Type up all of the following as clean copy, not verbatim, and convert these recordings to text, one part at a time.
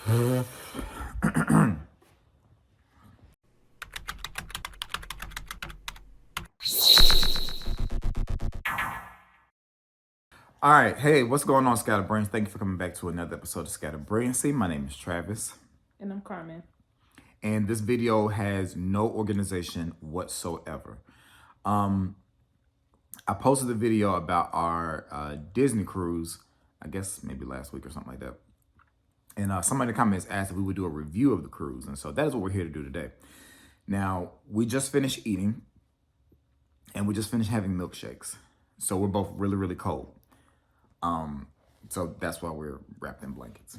All right, hey, what's going on, Scatterbrains? Thank you for coming back to another episode of Scatter Brilliancy. My name is Travis, And I'm Carmen. and this video has no organization whatsoever. I posted a video about our Disney cruise, I guess maybe last week or something like that. And somebody in the comments asked if we would do a review of the cruise, and so that is what we're here to do today. Now, we just finished eating, and we just finished having milkshakes, so we're both really, really cold. So that's why we're wrapped in blankets.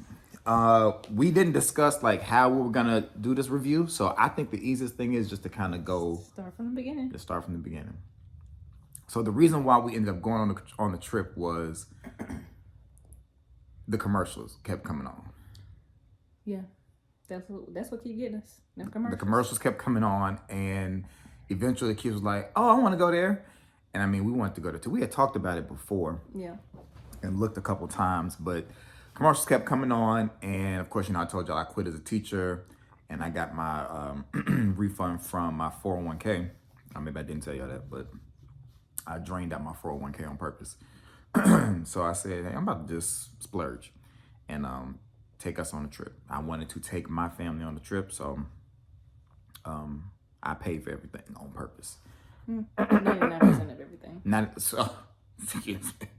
We didn't discuss like how we were gonna do this review, so I think the easiest thing is just to kind of Start from the beginning. Just start from the beginning. So the reason why we ended up going on the trip was the commercials kept coming on. Yeah, that's what keep getting us. The commercials kept coming on, and eventually the kids was like, "Oh, I want to go there," and I mean, we wanted to go there too. We had talked about it before. Yeah. And looked a couple times, but commercials kept coming on. And of course, I told y'all I quit as a teacher, and I got my refund from my 401k. Maybe I didn't tell y'all that, but I drained out my 401k on purpose. So I said, hey, I'm about to just splurge and take us on a trip. I wanted to take my family on the trip, so I paid for everything on purpose. 99% of everything. Excuse me.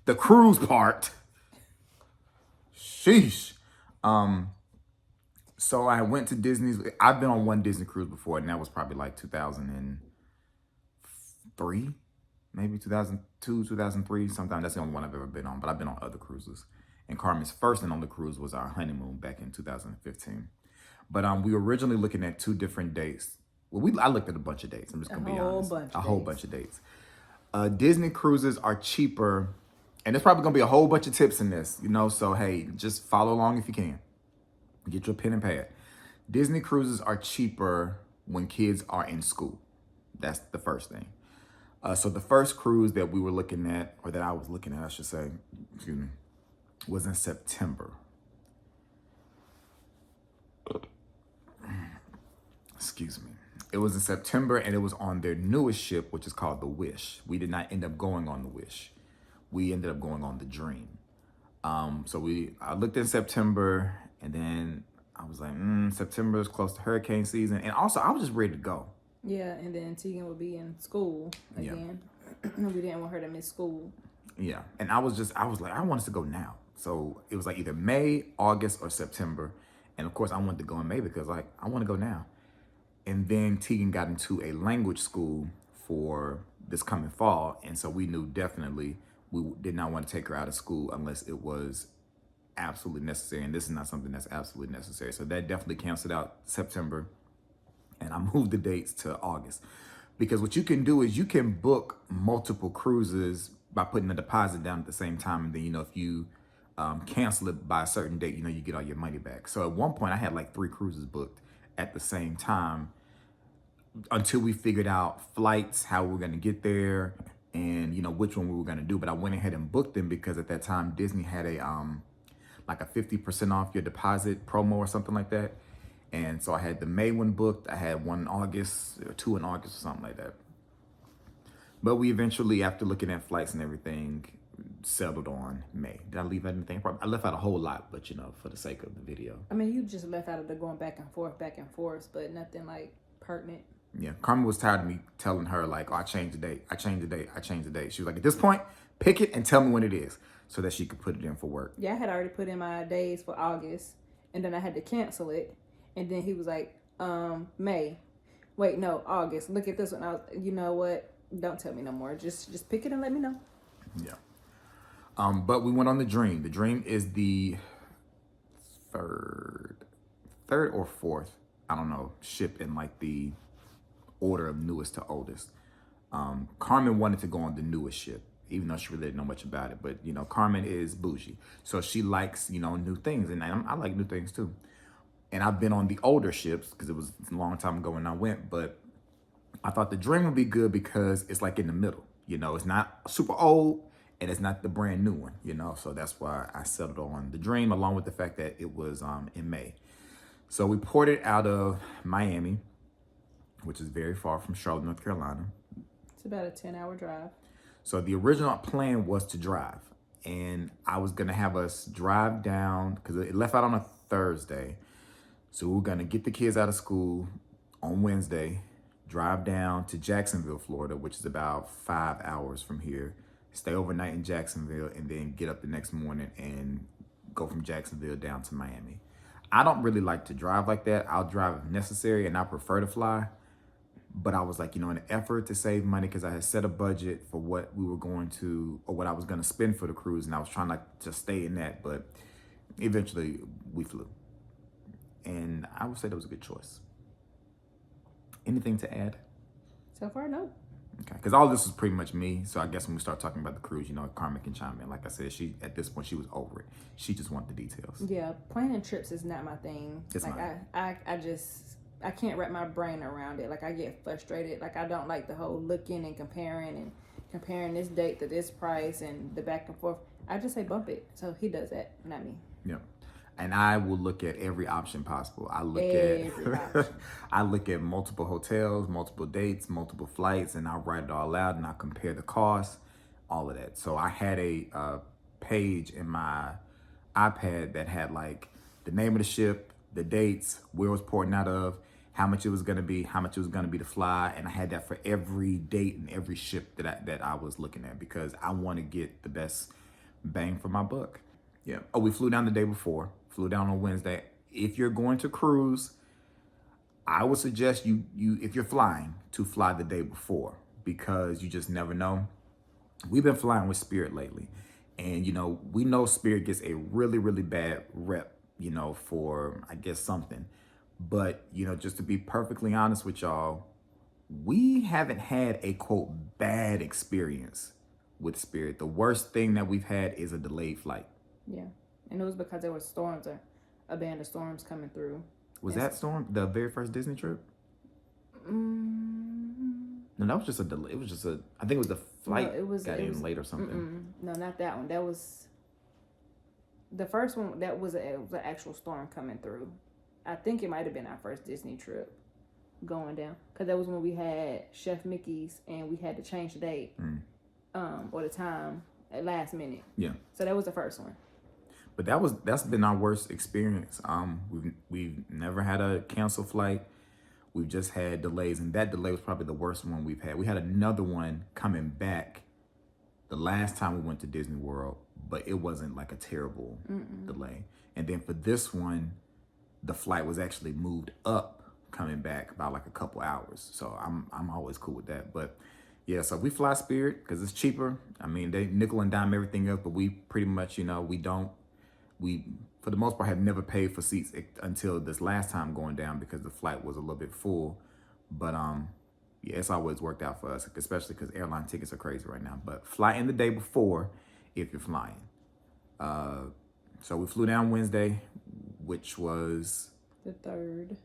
The cruise part, sheesh. So I went to Disney's. I've been on one Disney cruise before, and that was probably like 2003, maybe 2002, 2003. Sometime that's the only one I've ever been on, but I've been on other cruises. And Carmen's first and only cruise was our honeymoon back in 2015. But we were originally looking at two different dates. Well, I looked at a bunch of dates. I'm just gonna be honest, a whole bunch of dates. Disney cruises are cheaper. And there's probably going to be a whole bunch of tips in this, so hey, just follow along if you can. Get your pen and pad. Disney cruises are cheaper when kids are in school. That's the first thing. So the first cruise that we were looking at, or that I was looking at, I should say, was in September. Excuse me. It was in September, and it was on their newest ship, which is called the Wish. We did not end up going on the Wish. We ended up going on the Dream. So I looked in September, and then I was like, September is close to hurricane season. And also, I was just ready to go. Yeah, and then Tegan would be in school again. Yeah. We didn't want her to miss school. Yeah, and I was like, I want us to go now. So it was like either May, August, or September. And of course, I wanted to go in May because I want to go now. And then Tegan got into a language school for this coming fall. And so we knew definitely we did not want to take her out of school unless it was absolutely necessary. And this is not something that's absolutely necessary. So that definitely canceled out September. And I moved the dates to August. Because what you can do is you can book multiple cruises by putting a deposit down at the same time. And then, if you cancel it by a certain date, you get all your money back. So at one point I had like 3 cruises booked at the same time until we figured out flights, how we were going to get there, and which one we were going to do. But I went ahead and booked them because at that time Disney had a like a 50% off your deposit promo or something like that. And so I had the May one booked. I had one in August, or 2 in August, or something like that. But we eventually, after looking at flights and everything, settled on May. Did I leave out anything? I left out a whole lot, but for the sake of the video. I mean, you just left out of the going back and forth, but nothing like pertinent. Yeah, Carmen was tired of me telling her like, oh, I changed the date. I changed the date. She was like, at this point, pick it and tell me when it is so that she could put it in for work. Yeah, I had already put in my days for August, and then I had to cancel it. And then he was like, May. Wait, no, August. Look at this one. I was, you know what? Don't tell me no more. Just pick it and let me know. Yeah. But we went on the Dream. The Dream is the third or fourth, I don't know, ship in like the order of newest to oldest. Carmen wanted to go on the newest ship, even though she really didn't know much about it. But, Carmen is bougie. So she likes, new things. And I like new things too. And I've been on the older ships because it was a long time ago when I went. But I thought the Dream would be good because it's like in the middle. It's not super old and it's not the brand new one, you know. So that's why I settled on the Dream, along with the fact that it was in May. So we ported out of Miami, which is very far from Charlotte, North Carolina. It's about a 10-hour drive. So the original plan was to drive, and I was gonna have us drive down because it left out on a Thursday. So we were gonna get the kids out of school on Wednesday, drive down to Jacksonville, Florida, which is about 5 hours from here, stay overnight in Jacksonville, and then get up the next morning and go from Jacksonville down to Miami. I don't really like to drive like that. I'll drive if necessary, and I prefer to fly. But I was like, you know, in an effort to save money, because I had set a budget for what we were going to, or what I was going to spend for the cruise, and I was trying to stay in that. But eventually, we flew, and I would say that was a good choice. Anything to add? So far, no. Okay, because all this was pretty much me. So I guess when we start talking about the cruise, you know, Carmen can chime in. Like I said, she at this point she was over it. She just wanted the details. Yeah, planning trips is not my thing. It's like mine. I can't wrap my brain around it. Like I get frustrated. Like I don't like the whole looking and comparing this date to this price and the back and forth. I just say bump it. So he does that, not me. Yeah. And I will look at every option possible. I look Every option. I look at multiple hotels, multiple dates, multiple flights, and I'll write it all out and I'll compare the costs, all of that. So I had a page in my iPad that had like the name of the ship, the dates, where it was porting out of, how much it was gonna be, how much it was gonna be to fly, and I had that for every date and every ship that I was looking at, because I want to get the best bang for my buck. Yeah. Oh, we flew down the day before. Flew down on Wednesday. If you're going to cruise, I would suggest you if you're flying, to fly the day before, because you just never know. We've been flying with Spirit lately, and you know, we know Spirit gets a really, really bad rep, you know, for I guess something. But you know, just to be perfectly honest with y'all, we haven't had a quote bad experience with Spirit. The worst thing that we've had is a delayed flight. Yeah. And it was because there were storms, a band of storms coming through. Was that storm the very first Disney trip? No, that was just a delay. It was just I think it was the flight got in late or something. No, not that one. That was the first one. That was an actual storm coming through. I think it might have been our first Disney trip going down, because that was when we had Chef Mickey's and we had to change the date or the time at last minute. Yeah. So that was the first one. But that's been our worst experience. We've never had a cancel flight. We've just had delays, and that delay was probably the worst one we've had. We had another one coming back the last time we went to Disney World, but it wasn't like a terrible delay. And then for this one, the flight was actually moved up coming back by like a couple hours. So I'm always cool with that. But yeah, so we fly Spirit because it's cheaper. I mean, they nickel and dime everything else, but we pretty much, you know, we for the most part have never paid for seats until this last time going down, because the flight was a little bit full. But yeah, it's always worked out for us, especially because airline tickets are crazy right now. But fly in the day before if you're flying. So we flew down Wednesday, which was the third.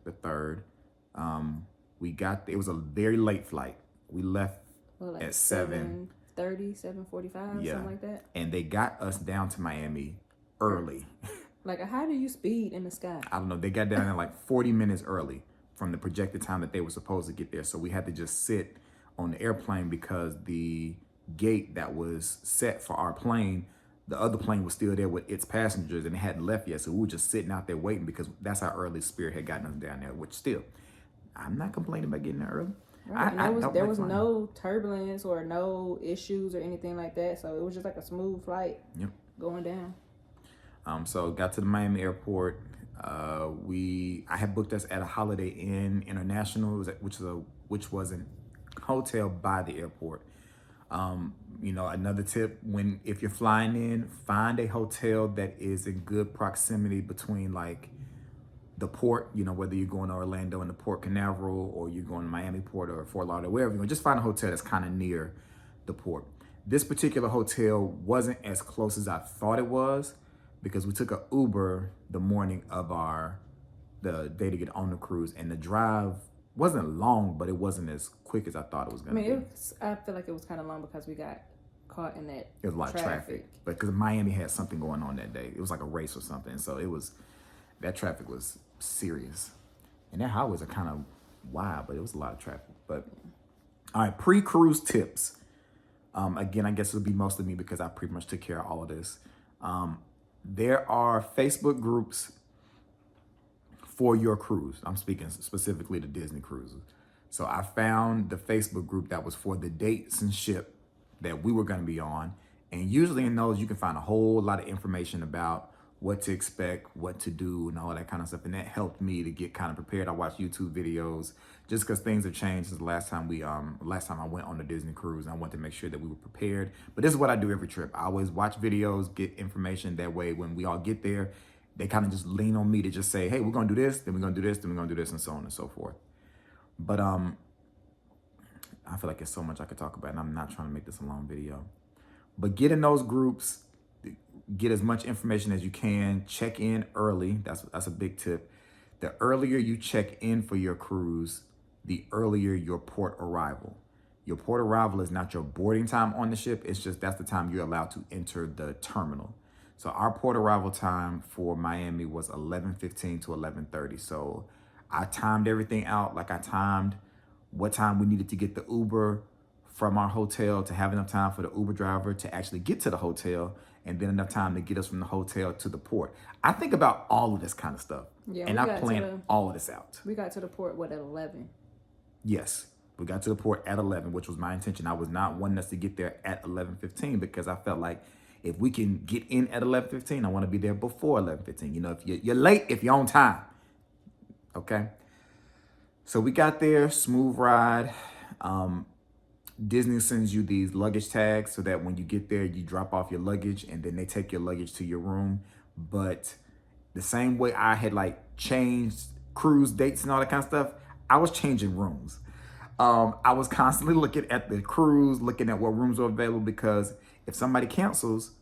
It was a very late flight. We left like at 7:30, 7:45, something like that. And they got us down to Miami early. Like, how do you speed in the sky? I don't know. They got down there like 40 minutes early from the projected time that they were supposed to get there. So we had to just sit on the airplane because the gate that was set for our plane, the other plane was still there with its passengers and it hadn't left yet. So we were just sitting out there waiting, because that's how early Spirit had gotten us down there, which still, I'm not complaining about getting there early. Right. There was no turbulence or no issues or anything like that. So it was just like a smooth flight going down. So got to the Miami airport. I had booked us at a Holiday Inn International, which was a hotel by the airport. You know, another tip, if you're flying in, find a hotel that is in good proximity between like the port, you know, whether you're going to Orlando in the Port Canaveral or you're going to Miami Port or Fort Lauderdale, wherever you go, just find a hotel that's kind of near the port. This particular hotel wasn't as close as I thought it was, because we took an Uber the morning of the day to get on the cruise, and the drive wasn't long, but it wasn't as quick as I thought it was going to be. I feel like it was kind of long because we got caught in that. It was a lot of traffic, but because Miami had something going on that day, it was like a race or something. So that traffic was serious, and their highways are kind of wide, but it was a lot of traffic. But all right, pre-cruise tips. Again, I guess it'll be mostly me because I pretty much took care of all of this. There are Facebook groups for your cruise. I'm speaking specifically to Disney cruises. So I found the Facebook group that was for the dates and ship that we were going to be on. And usually in those, you can find a whole lot of information about what to expect, what to do, and all that kind of stuff. And that helped me to get kind of prepared. I watched YouTube videos just because things have changed since the last time I went on a Disney cruise, and I wanted to make sure that we were prepared. But this is what I do every trip. I always watch videos, get information. That way, when we all get there, they kind of just lean on me to just say, hey, we're going to do this, then we're going to do this, then we're going to do this, and so on and so forth. But I feel like there's so much I could talk about, and I'm not trying to make this a long video. But get in those groups, get as much information as you can, check in early. That's a big tip. The earlier you check in for your cruise, the earlier your port arrival. Your port arrival is not your boarding time on the ship. It's just that's the time you're allowed to enter the terminal. So our port arrival time for Miami was 11:15 to 11:30. So I timed everything out. Like I timed what time we needed to get the Uber from our hotel to have enough time for the Uber driver to actually get to the hotel, and then enough time to get us from the hotel to the port. I think about all of this kind of stuff. Yeah, and I plan all of this out. We got to the port, at 11? Yes. We got to the port at 11, which was my intention. I was not wanting us to get there at 11:15 because I felt like if we can get in at 11:15, I want to be there before 11:15. You know, if you're late, if you're on time. Okay. So we got there, smooth ride. Disney sends you these luggage tags so that when you get there, you drop off your luggage and then they take your luggage to your room. But the same way I had like changed cruise dates and all that kind of stuff, I was changing rooms. I was constantly looking at the cruise, looking at what rooms are available, because if somebody cancels,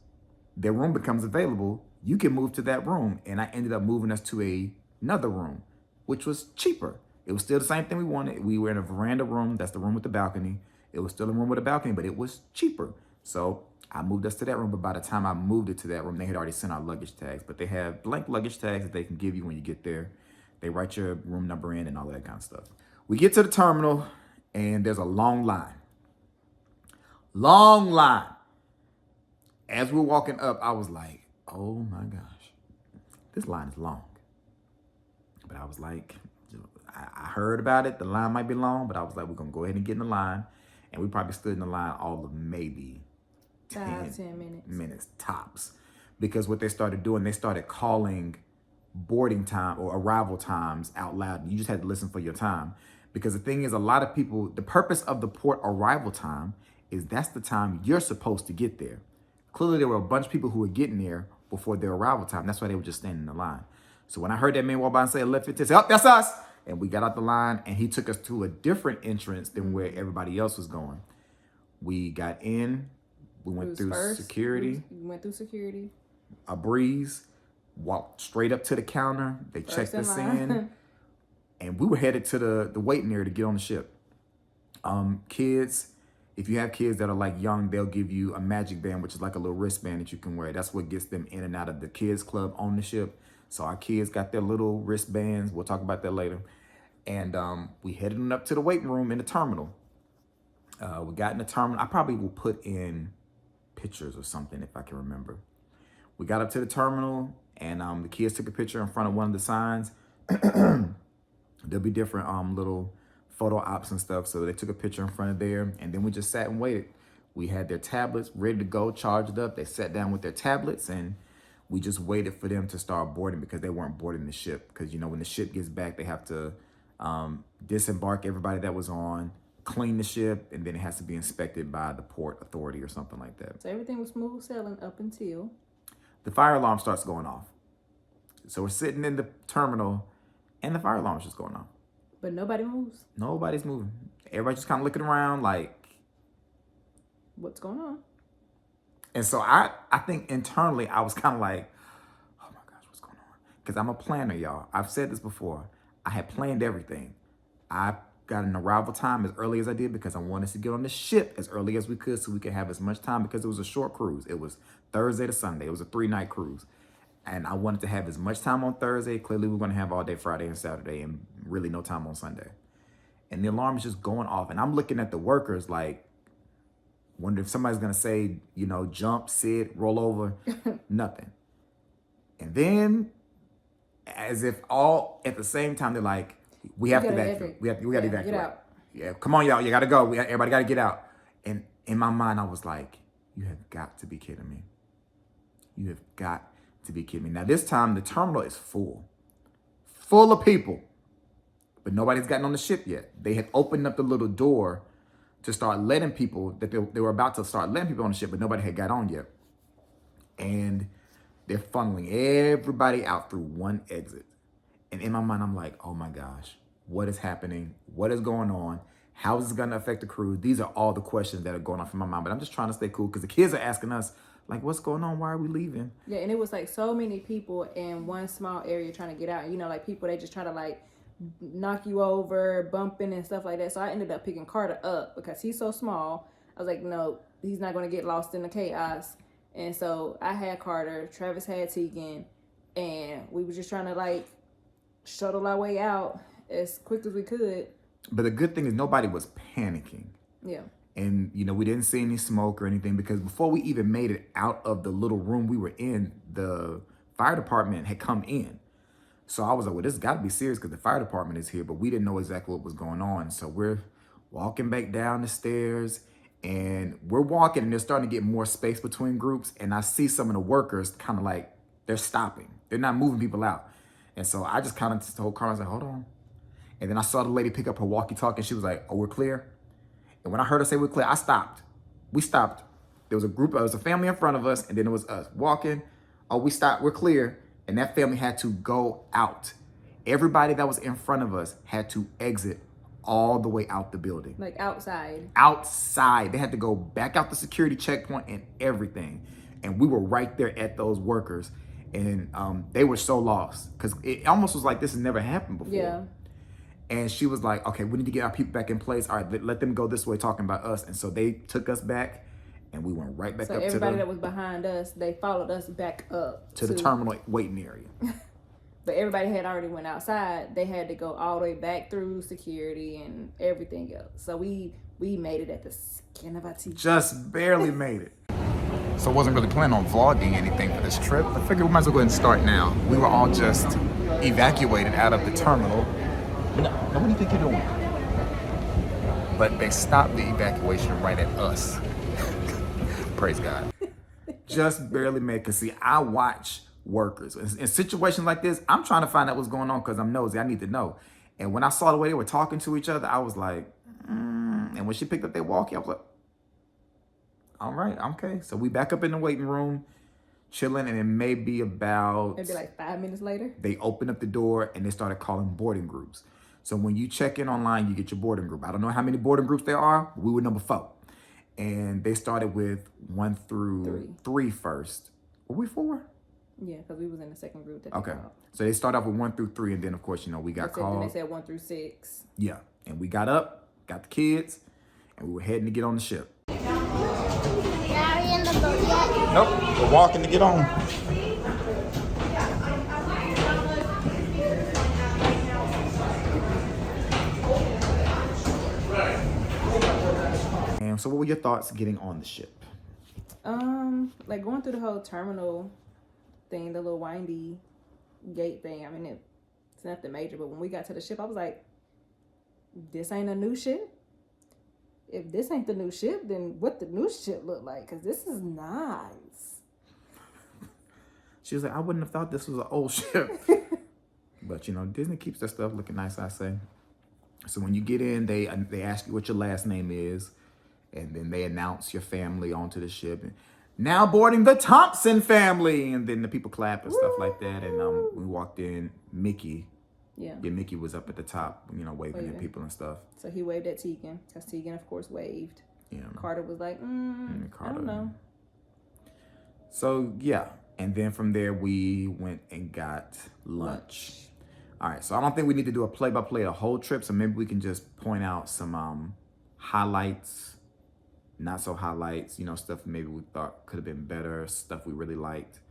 their room becomes available, you can move to that room. And I ended up moving us to another room, which was cheaper. It was still the same thing we wanted. We were in a veranda room. That's the room with the balcony. It was still a room with a balcony, but it was cheaper. So I moved us to that room. But by the time I moved it to that room, they had already sent our luggage tags. But they have blank luggage tags that they can give you when you get there. They write your room number in and all of that kind of stuff. We get to the terminal, and there's a long line. Long line. As we're walking up, I was like, oh my gosh, this line is long. But I was like, I heard about it. The line might be long, but I was like, we're going to go ahead and get in the line. And we probably stood in the line all of maybe 10 minutes tops. Because what they started doing, they started calling boarding time or arrival times out loud. And you just had to listen for your time. Because the thing is, a lot of people, the purpose of the port arrival time is that's the time you're supposed to get there. Clearly, there were a bunch of people who were getting there before their arrival time. That's why they were just standing in the line. So when I heard that man walk by and say 11:15, I said, oh, that's us. And we got out the line, and he took us to a different entrance than where everybody else was going. We got in. We went through security. We went through security. A breeze. Walked straight up to the counter. They checked us in. And we were headed to the waiting area to get on the ship. Kids, if you have kids that are like young, they'll give you a magic band, which is like a little wristband that you can wear. That's what gets them in and out of the kids club on the ship. So our kids got their little wristbands. We'll talk about that later. And we headed on up to the waiting room in the terminal. We got in the terminal. I probably will put in pictures or something if I can remember. We got up to the terminal, and the kids took a picture in front of one of the signs. There'll be different little photo ops and stuff. So they took a picture in front of there, and then we just sat and waited. We had their tablets ready to go, charged up. They sat down with their tablets, and we just waited for them to start boarding because they weren't boarding the ship. Because, you know, when the ship gets back, they have to disembark everybody that was on, clean the ship, and then it has to be inspected by the port authority or something like that. So everything was smooth sailing up until the fire alarm starts going off. So we're sitting in the terminal, and the fire alarm is just going off. But nobody moves. Nobody's moving. Everybody's just kind of looking around like, what's going on? And so I think internally I was kind of like, oh my gosh, what's going on? Because I'm a planner, y'all. I've said this before. I had planned everything. I got an arrival time as early as I did because I wanted to get on the ship as early as we could so we could have as much time because it was a short cruise. It was Thursday to Sunday. It was a 3-night cruise. And I wanted to have as much time on Thursday. Clearly, we're going to have all day Friday and Saturday and really no time on Sunday. And the alarm is just going off. And I'm looking at the workers like, wonder if somebody's going to say, you know, jump, sit, roll over, nothing. And then as if all at the same time, they're like, we have to evacuate. We got to evacuate. Get out. Yeah, come on, y'all. You got to go. Everybody got to get out. And in my mind, I was like, you have got to be kidding me. You have got to be kidding me. Now, this time, the terminal is full of people. But nobody's gotten on the ship yet. They had opened up the little door to start letting people, that they were about to start letting people on the ship, but nobody had got on yet. And they're funneling everybody out through one exit. And in my mind, I'm like, oh my gosh, what is happening? What is going on? How is this going to affect the crew? These are all the questions that are going off in my mind. But I'm just trying to stay cool because the kids are asking us, like, what's going on? Why are we leaving? Yeah, and it was like so many people in one small area trying to get out. You know, like people, they just try to like knock you over, bumping and stuff like that. So I ended up picking Carter up because he's so small. I was like, no, he's not going to get lost in the chaos. And so I had Carter, Travis had Tegan, and we were just trying to like shuttle our way out as quick as we could. But the good thing is nobody was panicking. Yeah. And, you know, we didn't see any smoke or anything because before we even made it out of the little room we were in, the fire department had come in. So I was like, well, this has got to be serious because the fire department is here, but we didn't know exactly what was going on. So we're walking back down the stairs and we're walking and there's starting to get more space between groups. And I see some of the workers kind of like, they're stopping. They're not moving people out. And so I just kind of told Carl, I was like, hold on. And then I saw the lady pick up her walkie-talkie and she was like, oh, we're clear. And when I heard her say we're clear, I stopped. We stopped. There was a family in front of us and then it was us walking. Oh, we stopped, we're clear. And that family had to go out. Everybody that was in front of us had to exit all the way out the building. Like outside. Outside. They had to go back out the security checkpoint and everything. And we were right there at those workers. And they were so lost because it almost was like this has never happened before. Yeah. And she was like, okay, we need to get our people back in place. All right, let them go this way talking about us. And so they took us back and we went right back up to the... So everybody that was behind us, they followed us back up. To the terminal waiting area. But everybody had already went outside. They had to go all the way back through security and everything else. So we made it at the skin of our teeth. Just barely made it. So I wasn't really planning on vlogging anything for this trip. I figured we might as well go ahead and start now. We were all just evacuated out of the terminal. No, what do you think you're doing? But they stopped the evacuation right at us. Praise God. Just barely made it. Because see, I watch workers. In situations like this, I'm trying to find out what's going on because I'm nosy. I need to know. And when I saw the way they were talking to each other, I was like, And when she picked up their walkie, I was like, all right, okay. So we back up in the waiting room, chilling, and it may be about... Maybe like 5 minutes later. They opened up the door and they started calling boarding groups. So when you check in online, you get your boarding group. I don't know how many boarding groups there are. We were number 4. And they started with 1 through 3 first. Were we 4? Yeah, because we was in the second group. That okay. So they started off with 1 through 3. And then, of course, you know, we got called. Then they said 1 through 6. Yeah. And we got up, got the kids, and we were heading to get on the ship. Are we in the boat yet? Nope. We're walking to get on. And so what were your thoughts getting on the ship? Like going through the whole terminal thing, the little windy gate thing. I mean, it's nothing major, but when we got to the ship, I was like, this ain't a new ship. If this ain't the new ship, then what the new ship look like? Because this is nice. She was like, I wouldn't have thought this was an old ship. But, you know, Disney keeps their stuff looking nice, I say. So when you get in, they ask you what your last name is. And then they announce your family onto the ship. And now boarding the Thompson family. And then the people clap and stuff like that. And we walked in, Mickey. Yeah, Mickey was up at the top, you know, waving at people and stuff. So he waved at Tegan, because Tegan, of course, waved. Yeah. Carter was like, Carter, I don't know. So, yeah. And then from there, we went and got lunch. All right, so I don't think we need to do a play-by-play of the whole trip, so maybe we can just point out some highlights, not so highlights, stuff maybe we thought could have been better, stuff we really liked.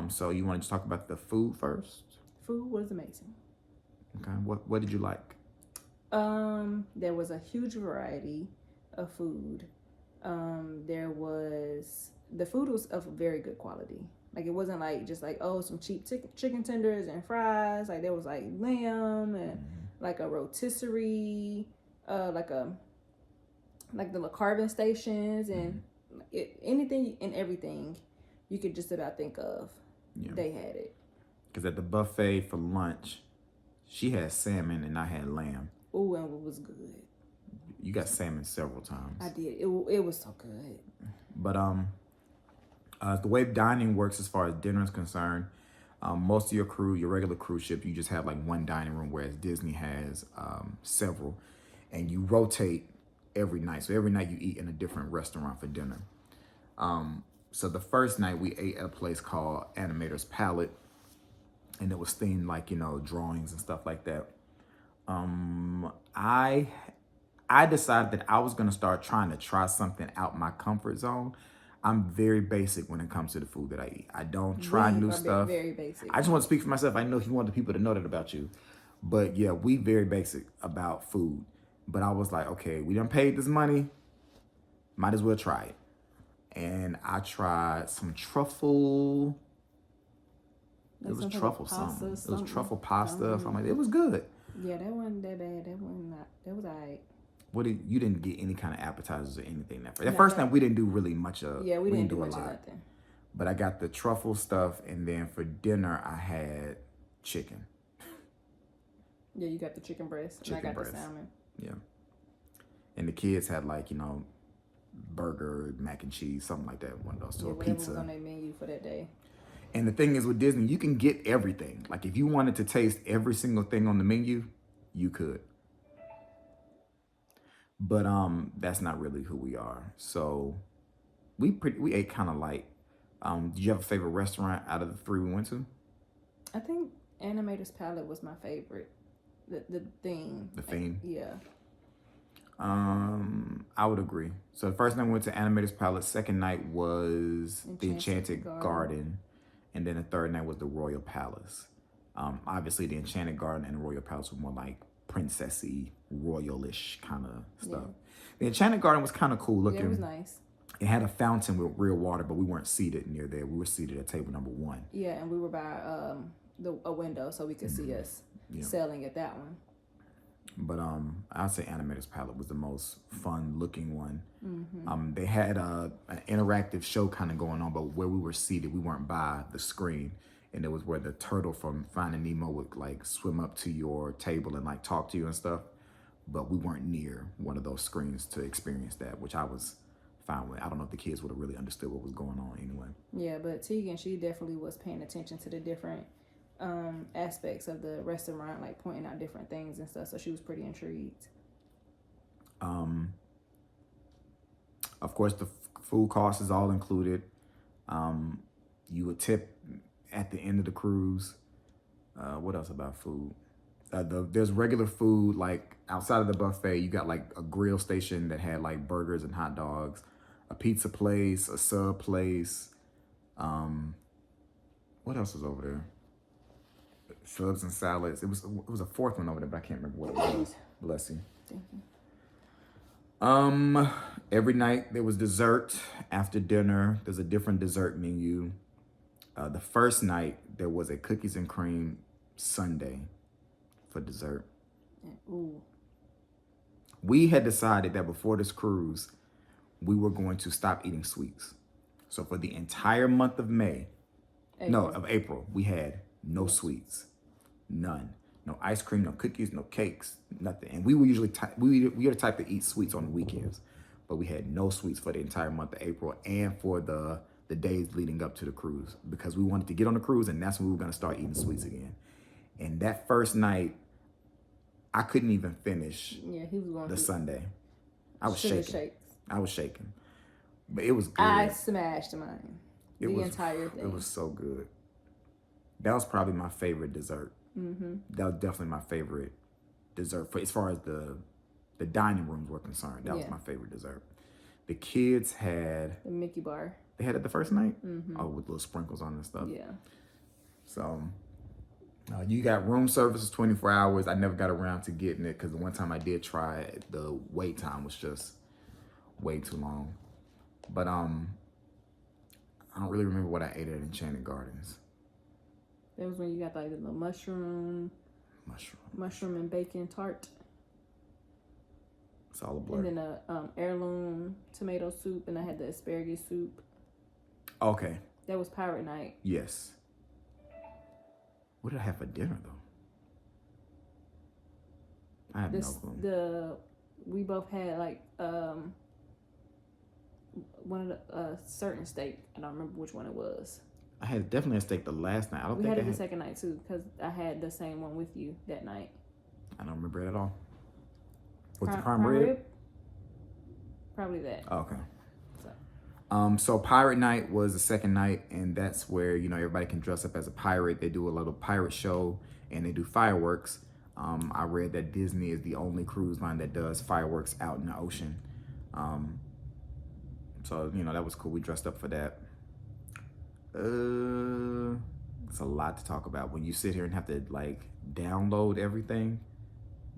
So you want to just talk about the food first? Food was amazing. Okay, what did you like? There was a huge variety of food. The food was of very good quality. Like, it wasn't like just like, oh, some cheap chicken tenders and fries. Like, there was like lamb and like a rotisserie, like the little carving stations and anything and everything you could just about think of. Yeah. They had it. Because at the buffet for lunch, she had salmon and I had lamb. Ooh, and it was good. You got salmon several times. I did. It was so good. But the way dining works as far as dinner is concerned, most of your regular cruise ship, you just have like one dining room, whereas Disney has several, and you rotate every night. So every night you eat in a different restaurant for dinner. So the first night we ate at a place called Animator's Palette, and it was themed like, drawings and stuff like that. I decided that I was gonna start trying to try something out my comfort zone. I'm very basic when it comes to the food that I eat. I don't try new stuff. Very basic. I just want to speak for myself. I know you want the people to know that about you. But yeah, we very basic about food. But I was like, okay, we done paid this money. Might as well try it. And I tried some truffle. It was truffle something. It was truffle pasta, something like that. It was good. Yeah, that wasn't that bad. That was all right. You didn't get any kind of appetizers or anything that first. The first time we didn't do really much of. Yeah, we didn't do much of nothing. But I got the truffle stuff, and then for dinner I had chicken. Yeah, you got the chicken breast, and I got the salmon. Yeah, and the kids had like burger, mac and cheese, something like that. One of those. So a pizza. Was on their menu for that day. And the thing is with Disney, you can get everything. Like if you wanted to taste every single thing on the menu, you could. But that's not really who we are. So we ate kind of light. Did you have a favorite restaurant out of the three we went to? I think Animator's Palette was my favorite. The theme. The theme? Yeah. I would agree. So the first night we went to Animator's Palette. Second night was the Enchanted Garden. And then the third night was the Royal Palace. Obviously the Enchanted Garden and the Royal Palace were more like princessy, royalish kind of stuff. Yeah. The Enchanted Garden was kind of cool looking. Yeah, it was nice. It had a fountain with real water, but we weren't seated near there. We were seated at table number 1. Yeah, and we were by a window so we could see us sailing at that one. But I'd say Animator's Palette was the most fun looking one. They had an interactive show kind of going on, but where we were seated, we weren't by the screen. And it was where the turtle from Finding Nemo would like swim up to your table and like talk to you and stuff. But we weren't near one of those screens to experience that, which I was fine with. I don't know if the kids would have really understood what was going on anyway. Yeah, but Tegan, she definitely was paying attention to the different aspects of the restaurant, like pointing out different things and stuff. So she was pretty intrigued. Of course, the food cost is all included. You would tip at the end of the cruise. What else about food? There's regular food, like outside of the buffet, you got like a grill station that had like burgers and hot dogs, a pizza place, a sub place. What else was over there? Subs and salads. It was a fourth one over there, but I can't remember what it was. Bless you. Thank you. Every night there was dessert. After dinner, there's a different dessert menu. The first night there was a cookies and cream sundae for dessert. Ooh. We had decided that before this cruise, we were going to stop eating sweets. So for the entire month of April, we had no sweets, none. No ice cream, no cookies, no cakes, nothing. And we were usually we are the type to eat sweets on the weekends, but we had no sweets for the entire month of April and for the days leading up to the cruise, because we wanted to get on the cruise and that's when we were going to start eating sweets again. And that first night, I couldn't even finish the sundae. I was shaking. I was shaking. But it was good. I smashed mine. The entire thing. It was so good. That was probably my favorite dessert. That was definitely my favorite dessert for as far as the dining rooms were concerned. That was my favorite dessert. The kids had the Mickey bar. They had it the first night. Oh, with little sprinkles on and stuff. Yeah. So you got room services 24 hours. I never got around to getting it because the one time I did try it, the wait time was just way too long. But I don't really remember what I ate at Enchanted Gardens. That was when you got like the mushroom and bacon tart. It's all a blur. And then a heirloom tomato soup, and I had the asparagus soup. Okay. That was pirate night. Yes. What did I have for dinner though? I have no clue. We both had like one of the certain steak. I don't remember which one it was. I had definitely a steak the last night. We had it the second night too, because I had the same one with you that night. I don't remember it at all. What's the prime rib? Probably that. Oh, okay. So Pirate Night was the second night, and that's where, you know, everybody can dress up as a pirate. They do a little pirate show, and they do fireworks. I read that Disney is the only cruise line that does fireworks out in the ocean. So, you know, that was cool. We dressed up for that. It's a lot to talk about when you sit here and have to, like, download everything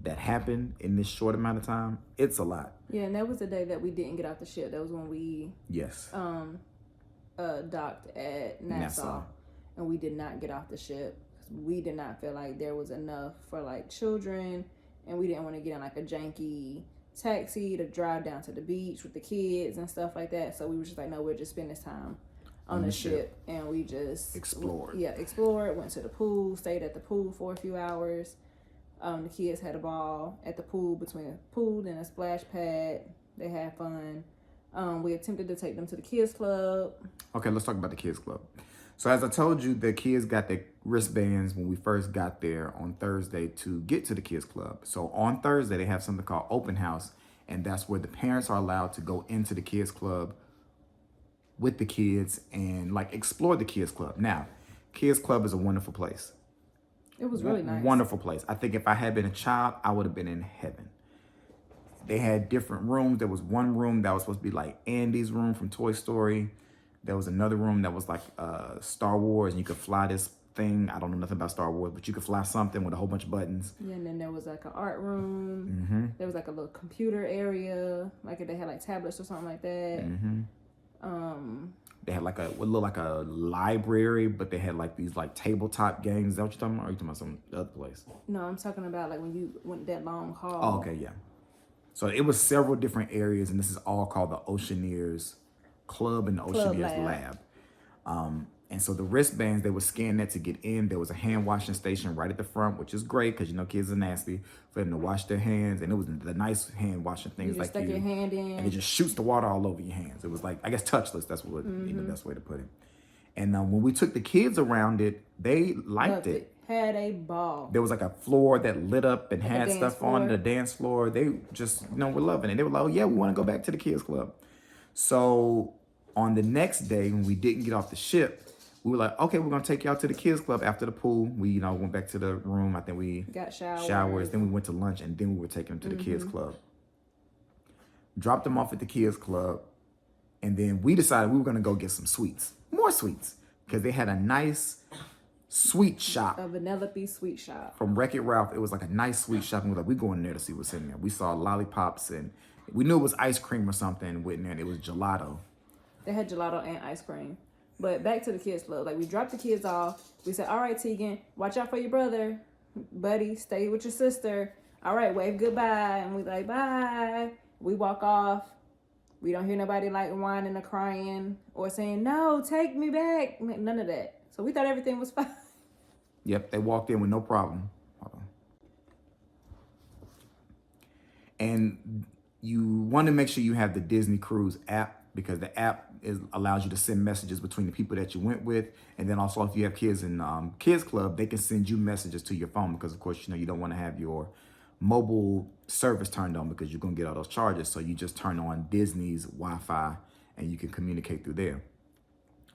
that happened in this short amount of time. It's a lot. Yeah, and that was the day that we didn't get off the ship. That was when we docked at Nassau, and we did not get off the ship. We did not feel like there was enough for like children, and we didn't want to get in like a janky taxi to drive down to the beach with the kids and stuff like that. So we were just like, no, we'll just spend this time on the ship, and we just explored. Explored, went to the pool, stayed at the pool for a few hours. The kids had a ball at the pool, between a pool and a splash pad. They had fun. We attempted to take them to the kids club. Okay, let's talk about the kids club. So as I told you, the kids got their wristbands when we first got there on Thursday to get to the kids club. So on Thursday, they have something called open house, and that's where the parents are allowed to go into the kids club with the kids and like explore the kids club. Now, kids club is a wonderful place. It was really nice. Wonderful place. I think if I had been a child, I would have been in heaven. They had different rooms. There was one room that was supposed to be like Andy's room from Toy Story. There was another room that was like Star Wars, and you could fly this thing. I don't know nothing about Star Wars, but you could fly something with a whole bunch of buttons. Yeah, and then there was like an art room. There was like a little computer area. Like they had like tablets or something like that. They had like what looked like a library, but they had like these like tabletop games. Is that what you're talking about? Or are you talking about some other place? No, I'm talking about like when you went that long haul. Oh, okay, yeah. So it was several different areas, and this is all called the Oceaneers Club and the Oceaneers Lab. And so the wristbands, they would scan that to get in. There was a hand washing station right at the front, which is great because, you know, kids are nasty, for them to wash their hands. And it was the nice hand washing things. You just like stuck your hand in. And it just shoots the water all over your hands. It was like, I guess, touchless. That's what the best way to put it. And when we took the kids around it, they liked it. Had a ball. There was like a floor that lit up and had stuff on the dance floor. They just, you know, were loving it. They were like, oh, yeah, we want to go back to the kids club. So on the next day, when we didn't get off the ship, we were like, okay, we're going to take y'all to the kids club after the pool. We, you know, went back to the room. I think we got showers. Then we went to lunch, and then we were taking them to the kids club. Dropped them off at the kids club. And then we decided we were going to go get some sweets. More sweets. Because they had a nice sweet shop. A Vanellope sweet shop. From Wreck-It Ralph. It was like a nice sweet shop. And we were like, we're going there to see what's in there. We saw lollipops, and we knew it was ice cream or something with there. And it was gelato. They had gelato and ice cream. But back to the kids club. Like, we dropped the kids off. We said, all right, Tegan, watch out for your brother. Buddy, stay with your sister. All right, wave goodbye. And we like, bye. We walk off. We don't hear nobody like whining or crying or saying, no, take me back. None of that. So we thought everything was fine. Yep, they walked in with no problem. Hold on. And you want to make sure you have the Disney Cruise app, because the app allows you to send messages between the people that you went with. And then also, if you have kids in kids club, they can send you messages to your phone, because of course, you know, you don't want to have your mobile service turned on because you're going to get all those charges. So you just turn on Disney's Wi-Fi and you can communicate through there.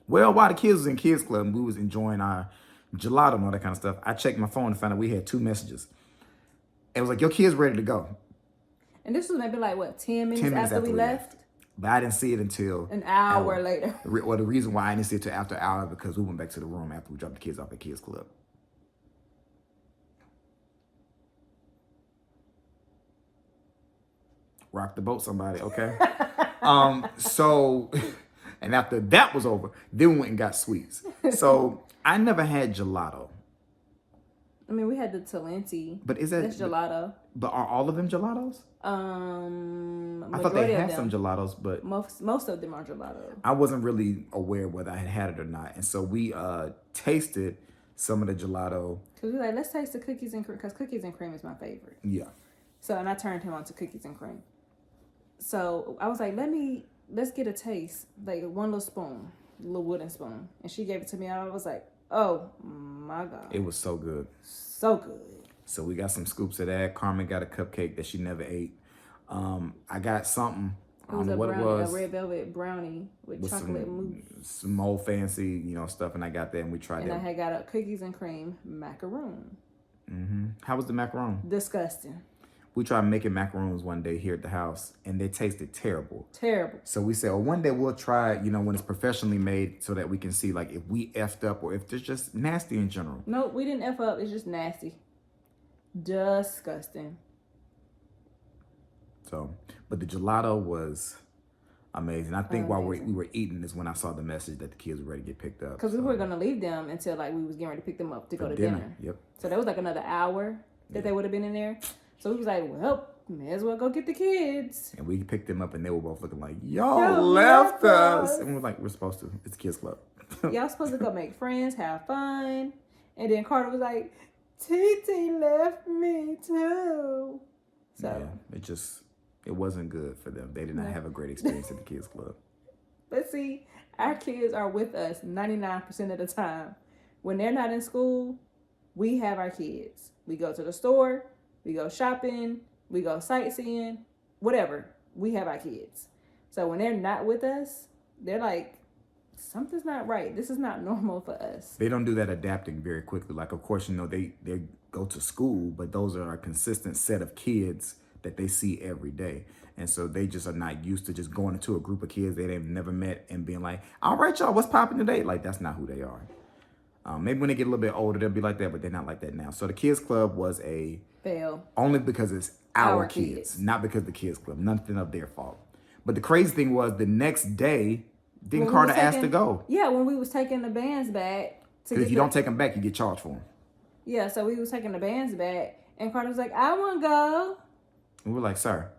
Well, while the kids was in kids club, we was enjoying our gelato and all that kind of stuff. I checked my phone and found out we had 2 messages. It was like, your kid's ready to go. And this was maybe like, what, 10 minutes, 10 minutes after we left? But I didn't see it until An hour later. Well, the reason why I didn't see it till after an hour because we went back to the room after we dropped the kids off at Kids Club. Rock the boat, somebody, okay? So, and after that was over, then we went and got sweets. So I never had gelato. I mean, we had the Talenti. But is that that's gelato? But are all of them gelatos? I thought they had some gelatos, but most of them are gelato. I wasn't really aware whether I had it or not, and so we tasted some of the gelato. Cause we were like, let's taste the cookies and cream, cause cookies and cream is my favorite. Yeah. So and I turned him on to cookies and cream. So I was like, let's get a taste, like one little spoon, little wooden spoon, and she gave it to me. And I was like, oh my god, It was so good. so good. So we got some scoops of that. Carmen got a cupcake that she never ate. I got something. I don't know what it was. A red velvet brownie with chocolate mousse. Some old fancy, stuff, and I got that, and we tried And that. I had got a cookies and cream macaroon. How was the macaron? Disgusting. We tried making macaroons one day here at the house, and they tasted terrible. Terrible. So we said, well, one day we'll try, when it's professionally made so that we can see, like, if we effed up or if it's just nasty in general. Nope, we didn't F up. It's just nasty. Disgusting. So, but the gelato was amazing. I think while we were eating is when I saw the message that the kids were ready to get picked up. Because we were going to leave them until, like, we was getting ready to pick them up to go to dinner. Yep. So that was, like, another hour that they would have been in there. So we was like, well, may as well go get the kids. And we picked them up, and they were both looking like, y'all left us. And we were like, we're supposed to. It's a kids club. Y'all supposed to go make friends, have fun. And then Carter was like, TT left me too. So yeah, it wasn't good for them. They did not have a great experience at the kids club. But see, our kids are with us 99% of the time. When they're not in school, we have our kids. We go to the store, we go shopping, we go sightseeing, whatever. We have our kids. So when they're not with us, they're like, something's not right. This is not normal for us. They don't do that adapting very quickly. Like, of course, they go to school, but those are a consistent set of kids that they see every day. And so they just are not used to just going into a group of kids that they've never met and being like, all right, y'all, what's popping today? Like, that's not who they are. Maybe when they get a little bit older, they'll be like that, but they're not like that now. So the kids club was a fail. Only because it's our kids, not because the kids club. Nothing of their fault. But the crazy thing was the next day, Carter asked to go. Yeah, when we was taking the bands back. Because if you don't take them back, you get charged for them. Yeah, so we was taking the bands back, and Carter was like, I want to go. And we're like, sir,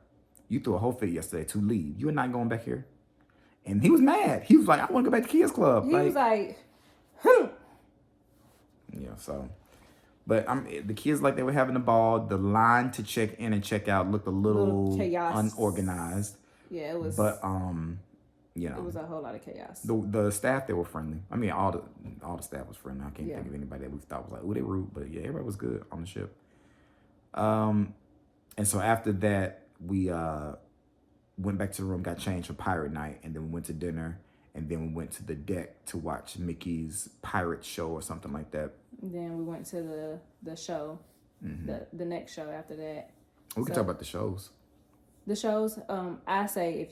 you threw a whole fit yesterday to leave. You are not going back here. And he was mad. He was like, I want to go back to kids club. He was like, Yeah, so. But the kids, like, they were having a ball. The line to check in and check out looked a little unorganized. Yeah, it was. But, it was a whole lot of chaos. The staff, they were friendly. I mean, all the staff was friendly. I can't think of anybody that we thought was like, oh, they rude. But yeah, everybody was good on the ship. And so after that, we went back to the room, got changed for pirate night, and then we went to dinner, and then we went to the deck to watch Mickey's pirate show or something like that. Then we went to the show, the next show after that. We can talk about the shows. The shows, I say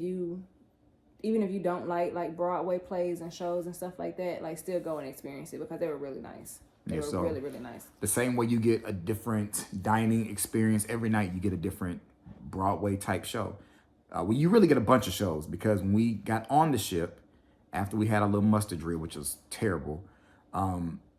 even if you don't like Broadway plays and shows and stuff like that, like, still go and experience it because they were really nice. They were really, really nice. The same way you get a different dining experience every night, you get a different Broadway type show. Well, you really get a bunch of shows because when we got on the ship, after we had a little mustard drill, which was terrible,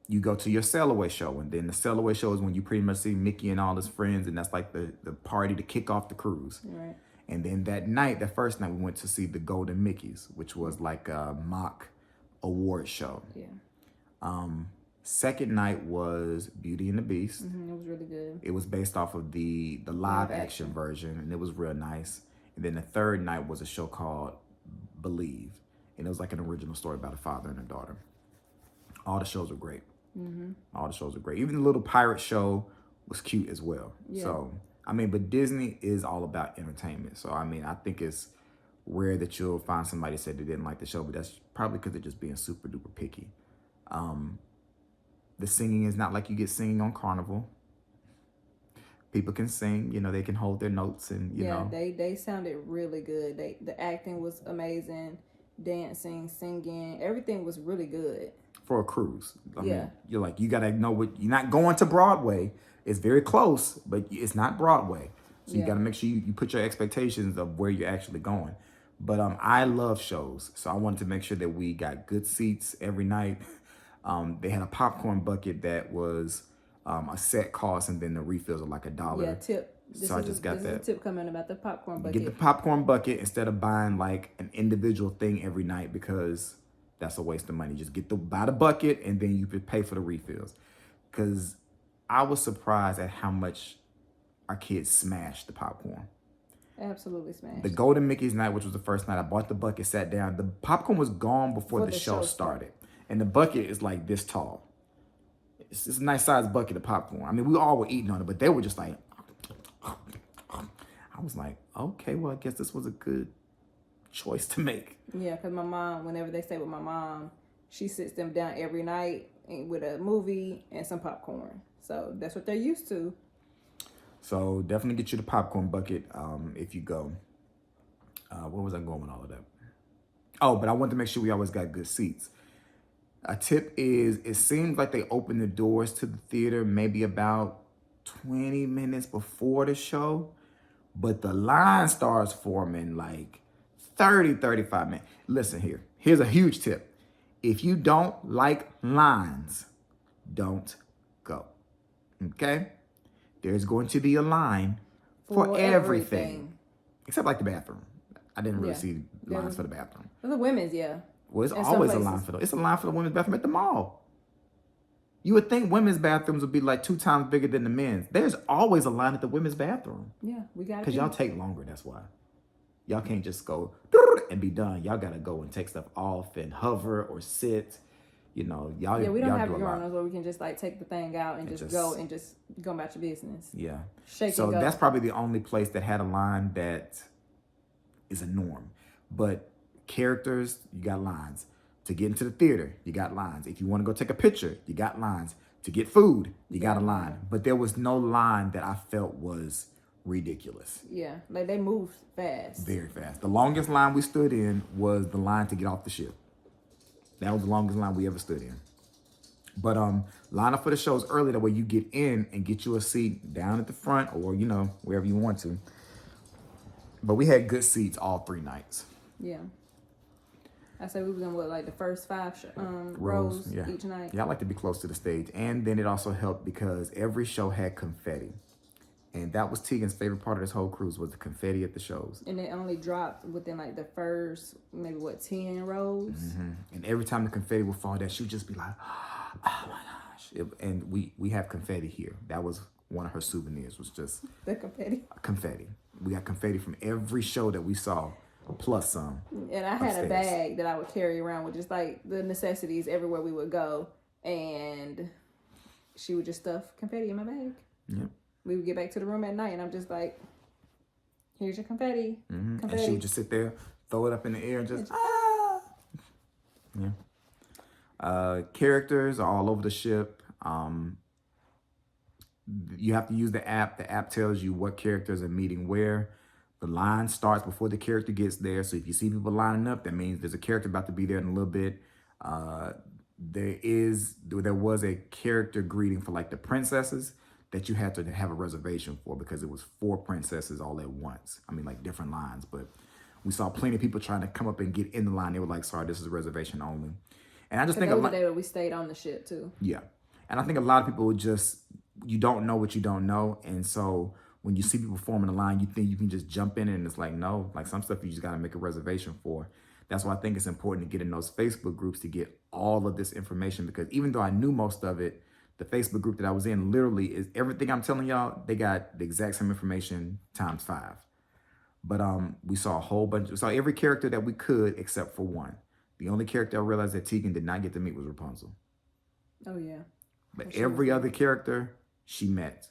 you go to your sail away show. And then the sail away show is when you pretty much see Mickey and all his friends, and that's like the party to kick off the cruise. Right. And then that first night, we went to see the Golden Mickeys, which was like a mock award show. Yeah. Second night was Beauty and the Beast. It was really good. It was based off of the live action version, and it was real nice. And then the third night was a show called Believe, and it was like an original story about a father and a daughter. All the shows were great. All the shows were great. Even the little pirate show was cute as well. Yeah. So, I mean, but Disney is all about entertainment. So, I mean, I think it's rare that you'll find somebody that said they didn't like the show, but that's probably because they're just being super duper picky. The singing is not like you get singing on Carnival. People can sing, they can hold their notes and, you know. They sounded really good. The acting was amazing, dancing, singing, everything was really good. For a cruise. I mean, you're like, you got to know you're not going to Broadway. It's very close, but it's not Broadway. So you got to make sure you put your expectations of where you're actually going. But I love shows. So I wanted to make sure that we got good seats every night. They had a popcorn bucket that was a set cost, and then the refills are like $1. Yeah, tip. So I just got that. This is a tip coming about the popcorn bucket. Get the popcorn bucket instead of buying like an individual thing every night, because that's a waste of money. Just buy the bucket, and then you could pay for the refills. Because I was surprised at how much our kids smashed the popcorn. Absolutely smashed. The Golden Mickey's night, which was the first night, I bought the bucket, sat down. The popcorn was gone before the show started. And the bucket is like this tall. It's a nice sized bucket of popcorn. I mean, we all were eating on it, but they were just like, I was like, okay, well, I guess this was a good choice to make. Yeah, because my mom, whenever they stay with my mom, she sits them down every night with a movie and some popcorn. So that's what they're used to. So definitely get you the popcorn bucket if you go. Where was I going with all of that? Oh, but I want to make sure we always got good seats. A tip is, it seems like they open the doors to the theater maybe about 20 minutes before the show, but the line starts forming like 35 minutes. Listen here. Here's a huge tip. If you don't like lines, don't go. Okay? There's going to be a line for everything. Except like the bathroom. I didn't really see lines for the bathroom. For the women's, Well, it's always a line for it's a line for the women's bathroom at the mall. You would think women's bathrooms would be like 2 times bigger than the men's. There's always a line at the women's bathroom. Yeah, we got it. Because y'all take longer, that's why. Y'all can't just go and be done. Y'all got to go and take stuff off and hover or sit. You know, y'all. Yeah, we don't y'all have do urinals where we can just like take the thing out and just go about your business. Yeah. Shake so and go. That's probably the only place that had a line that is a norm. But characters, you got lines. To get into the theater, you got lines. If you want to go take a picture, you got lines. To get food, you got a line. But there was no line that I felt was ridiculous. Yeah, like they moved fast. Very fast. The longest line we stood in was the line to get off the ship. That was the longest line we ever stood in. But line up for the shows early, that way you get in and get you a seat down at the front or, wherever you want to. But we had good seats all 3 nights. Yeah. I said we was in like the first 5 rows each night. Yeah, I like to be close to the stage. And then it also helped because every show had confetti. And that was Tegan's favorite part of this whole cruise, was the confetti at the shows. And it only dropped within like the first, maybe 10 rows. Mm-hmm. And every time the confetti would fall down, she would just be like, oh my gosh. And we have confetti here. That was one of her souvenirs, was just the confetti. Confetti. We got confetti from every show that we saw, plus some. And I had a bag that I would carry around with just like the necessities everywhere we would go. And she would just stuff confetti in my bag. Yep. We would get back to the room at night, and I'm just like, here's your confetti. Mm-hmm. Confetti. And she would just sit there, throw it up in the air, and just, Yeah. Characters are all over the ship. You have to use the app. The app tells you what characters are meeting where. The line starts before the character gets there. So if you see people lining up, that means there's a character about to be there in a little bit. There was a character greeting for like the princesses that you had to have a reservation for, because it was 4 princesses all at once. I mean, like different lines, but we saw plenty of people trying to come up and get in the line. They were like, sorry, this is a reservation only. And I just think those days we stayed on the ship too. Yeah. And I think a lot of people you don't know what you don't know. And so when you see people forming a line, you think you can just jump in, and it's like, no, like some stuff you just got to make a reservation for. That's why I think it's important to get in those Facebook groups to get all of this information, because even though I knew most of it, the Facebook group that I was in literally is everything I'm telling y'all. They got the exact same information times 5. But we saw we saw every character that we could except for one. The only character I realized that Tegan did not get to meet was Rapunzel. Oh yeah. But every other character she met.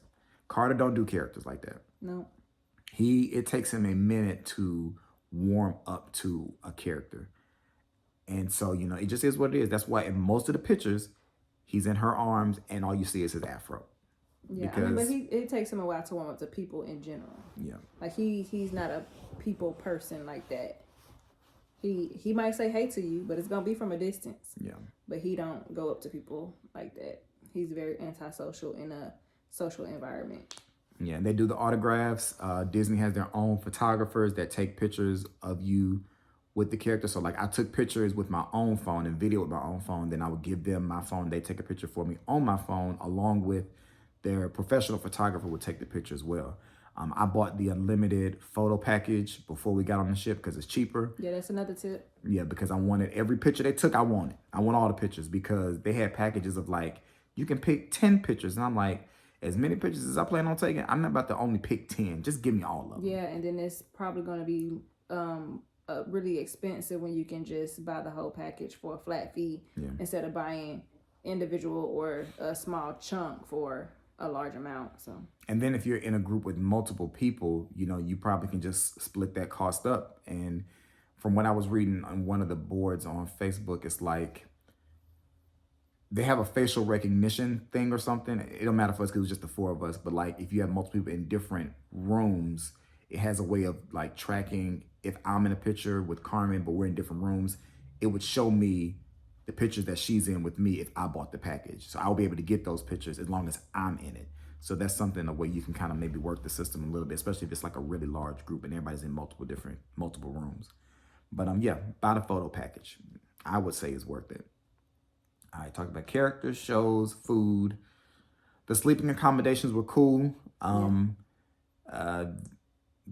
Carter don't do characters like that. No. It takes him a minute to warm up to a character. And so, it just is what it is. That's why in most of the pictures, He's in her arms, and all you see is his afro. Yeah, I mean, but it takes him a while to warm up to people in general. Yeah. Like he's not a people person like that. He might say hey to you, but it's gonna be from a distance. Yeah. But he don't go up to people like that. He's very antisocial in a social environment. Yeah, and they do the autographs. Disney has their own photographers that take pictures of you with the character. So like I took pictures with my own phone and video with my own phone. Then I would give them my phone. They take a picture for me on my phone, along with their professional photographer would take the picture as well. I bought the unlimited photo package before we got on the ship because it's cheaper. Yeah, that's another tip. Yeah, because I wanted every picture they took. I want all the pictures because they had packages of like, you can pick 10 pictures. And I'm like, as many pictures as I plan on taking, I'm not about to only pick 10. Just give me all of them. Yeah, and then it's probably going to be really expensive when you can just buy the whole package for a flat fee instead of buying individual or a small chunk for a large amount. So, and then if you're in a group with multiple people, you know, you probably can just split that cost up. And from what I was reading on one of the boards on Facebook, it's like they have a facial recognition thing or something. It don't matter for us because it was just the four of us. But like if you have multiple people in different rooms, it has a way of like tracking. If I'm in a picture with Carmen, but we're in different rooms, it would show me the pictures that she's in with me if I bought the package. So I'll be able to get those pictures as long as I'm in it. So that's something, a way you can kind of maybe work the system a little bit, especially if it's like a really large group and everybody's in multiple rooms. But yeah, buy the photo package. I would say it's worth it. All right, talked about characters, shows, food. The sleeping accommodations were cool.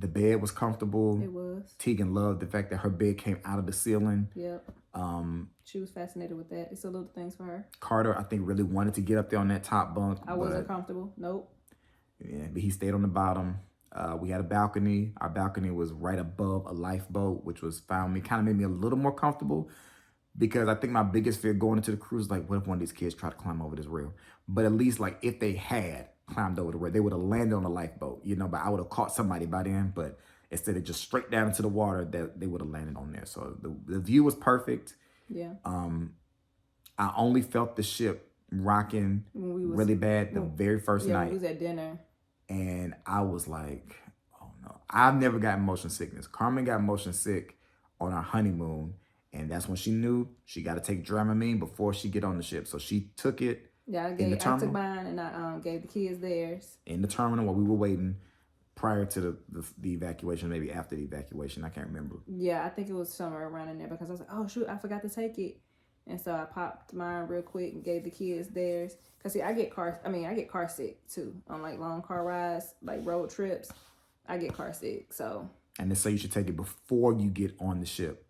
The bed was comfortable. it was. Tegan loved the fact that her bed came out of the ceiling. Yep. She was fascinated with that. It's a little things for her. Carter, I think, really wanted to get up there on that top bunk. I wasn't comfortable. Nope. Yeah, but he stayed on the bottom. We had a balcony. Our balcony was right above a lifeboat, which was kind of made me a little more comfortable. Because I think my biggest fear going into the cruise is like, what if one of these kids tried to climb over this rail? But at least like if they had climbed over the rail, they would have landed on the lifeboat, you know, but I would have caught somebody by then. But instead of just straight down into the water, that they would have landed on there. So the view was perfect. Yeah. I only felt the ship rocking really bad the very first night. We was at dinner. And I was like, oh no. I've never gotten motion sickness. Carmen got motion sick on our honeymoon. And that's when she knew she got to take Dramamine before she get on the ship. So she took it. Yeah, I took mine and I gave the kids theirs. In the terminal while we were waiting prior to the evacuation, maybe after the evacuation. I can't remember. Yeah, I think it was somewhere around in there because I was like, oh, shoot, I forgot to take it. And so I popped mine real quick and gave the kids theirs. Because, see, I get car sick, too. On, like, long car rides, like road trips, I get car sick, so. And they say you should take it before you get on the ship.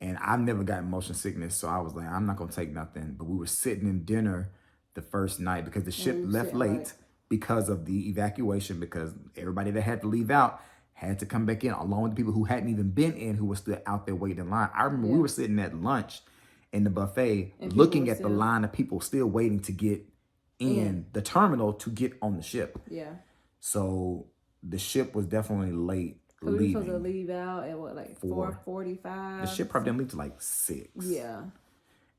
And I've never gotten motion sickness, so I was like, I'm not going to take nothing. But we were sitting in dinner the first night because the ship left late because of the evacuation, because everybody that had to leave out had to come back in, along with the people who hadn't even been in, who were still out there waiting in line. I remember we were sitting at lunch in the buffet and looking at the line of people still waiting to get in the terminal to get on the ship. Yeah. So the ship was definitely late. We were supposed to leave out at what, like 4:45? The ship probably didn't leave till like 6. Yeah.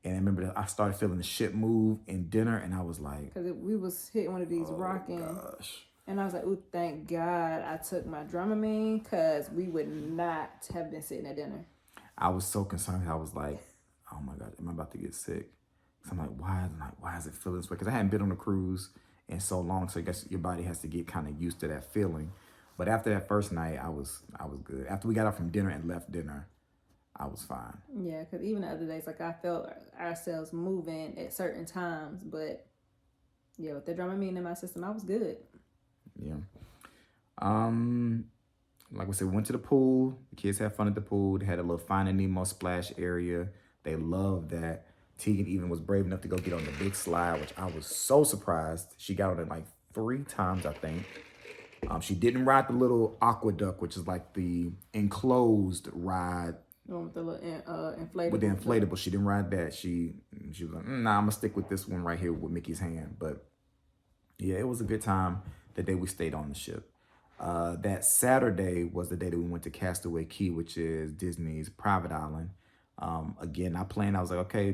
And I remember I started feeling the ship move in dinner, and I was like, because we was hitting one of these rocking. Gosh. And I was like, oh, thank God I took my Dramamine, because we would not have been sitting at dinner. I was so concerned. I was like, oh my God, am I about to get sick? So I'm like, why is it feeling this way? Because I hadn't been on a cruise in so long, so I guess your body has to get kind of used to that feeling. But after that first night, I was good. After we got out from dinner and left dinner, I was fine. Yeah, because even the other days, like I felt ourselves moving at certain times. But yeah, with the Dramamine in my system, I was good. Yeah. Like we said, we went to the pool. The kids had fun at the pool. They had a little Finding Nemo splash area. They loved that. Tegan even was brave enough to go get on the big slide, which I was so surprised. She got on it like 3 times, I think. She didn't ride the little aqueduct, which is like the enclosed ride. With the little inflatable. With the inflatable. She didn't ride that. She was like, nah, I'm going to stick with this one right here with Mickey's hand. But yeah, it was a good time the day we stayed on the ship. That Saturday was the day that we went to Castaway Key, which is Disney's private island. Again, I was like, okay,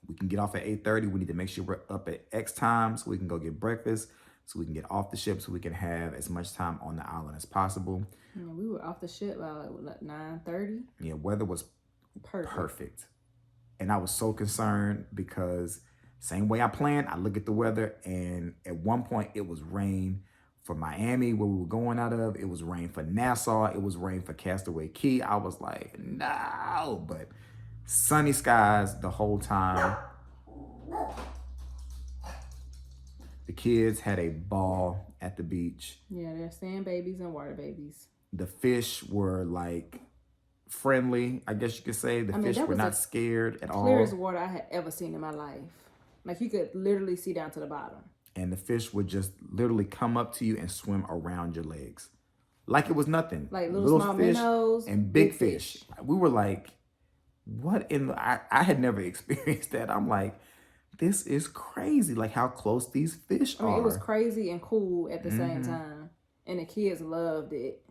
We can get off at 8:30. We need to make sure we're up at X time so we can go get breakfast, so we can get off the ship, so we can have as much time on the island as possible. Yeah, we were off the ship by like 9:30. Yeah, weather was perfect. And I was so concerned because same way I planned, I look at the weather, and at one point it was rain for Miami, where we were going out of. It was rain for Nassau. It was rain for Castaway Key. I was like, no, but sunny skies the whole time. The kids had a ball at the beach. Yeah, they're sand babies and water babies. The fish were like friendly, I guess you could say. The fish were not scared at all. Clearest water I had ever seen in my life. Like you could literally see down to the bottom. And the fish would just literally come up to you and swim around your legs. Like it was nothing. Like little small fish minnows. And big fish. We were like, what in the... I had never experienced that. I'm like, this is crazy. Like how close these fish are. It was crazy and cool at the same time. And the kids loved it.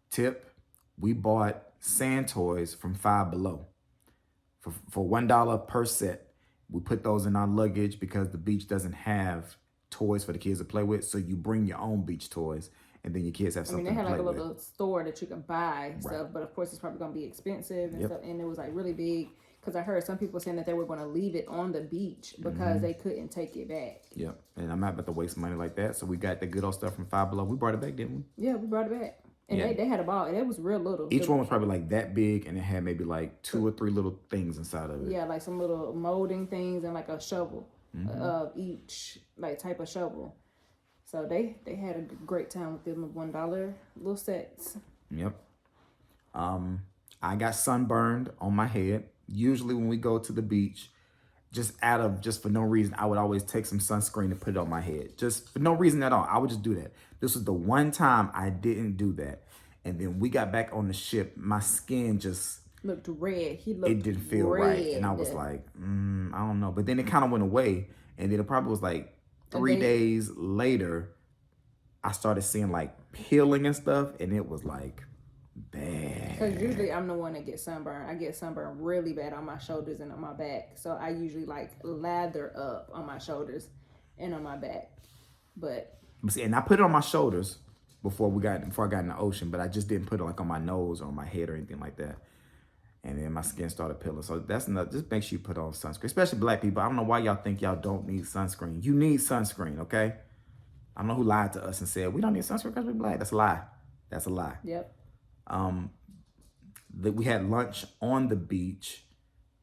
Tip, we bought sand toys from Five Below. For $1 per set. We put those in our luggage because the beach doesn't have toys for the kids to play with. So you bring your own beach toys, and then your kids have something to play with. They had like a little store that you can buy stuff, but of course it's probably going to be expensive and stuff. And it was like really big because I heard some people saying that they were going to leave it on the beach because they couldn't take it back. Yep. And I'm not about to waste money like that. So we got the good old stuff from Five Below. We brought it back, didn't we? Yeah, we brought it back. And they had a ball, and it was real little. Each one was probably like that big, and it had maybe like 2 or 3 little things inside of it. Yeah, like some little molding things and like a shovel of each like type of shovel. So they had a great time with them $1 little sets. Yep. I got sunburned on my head. Usually when we go to the beach, just for no reason, I would always take some sunscreen and put it on my head. Just for no reason at all. I would just do that. This was the one time I didn't do that. And then we got back on the ship. My skin just... looked red. It didn't feel right. And I was like, I don't know. But then it kind of went away. And then it probably was like 3 days later, I started seeing like peeling and stuff. And it was like bad. Because usually I'm the one that gets sunburned. I get sunburned really bad on my shoulders and on my back. So I usually like lather up on my shoulders and on my back. But see, and I put it on my shoulders before I got in the ocean, but I just didn't put it like on my nose or on my head or anything like that. And then my skin started peeling. So that's enough. Just make sure you put on sunscreen, especially black people. I don't know why y'all think y'all don't need sunscreen. You need sunscreen, okay? I don't know who lied to us and said we don't need sunscreen because we're black. That's a lie. That's a lie. Yep. We had lunch on the beach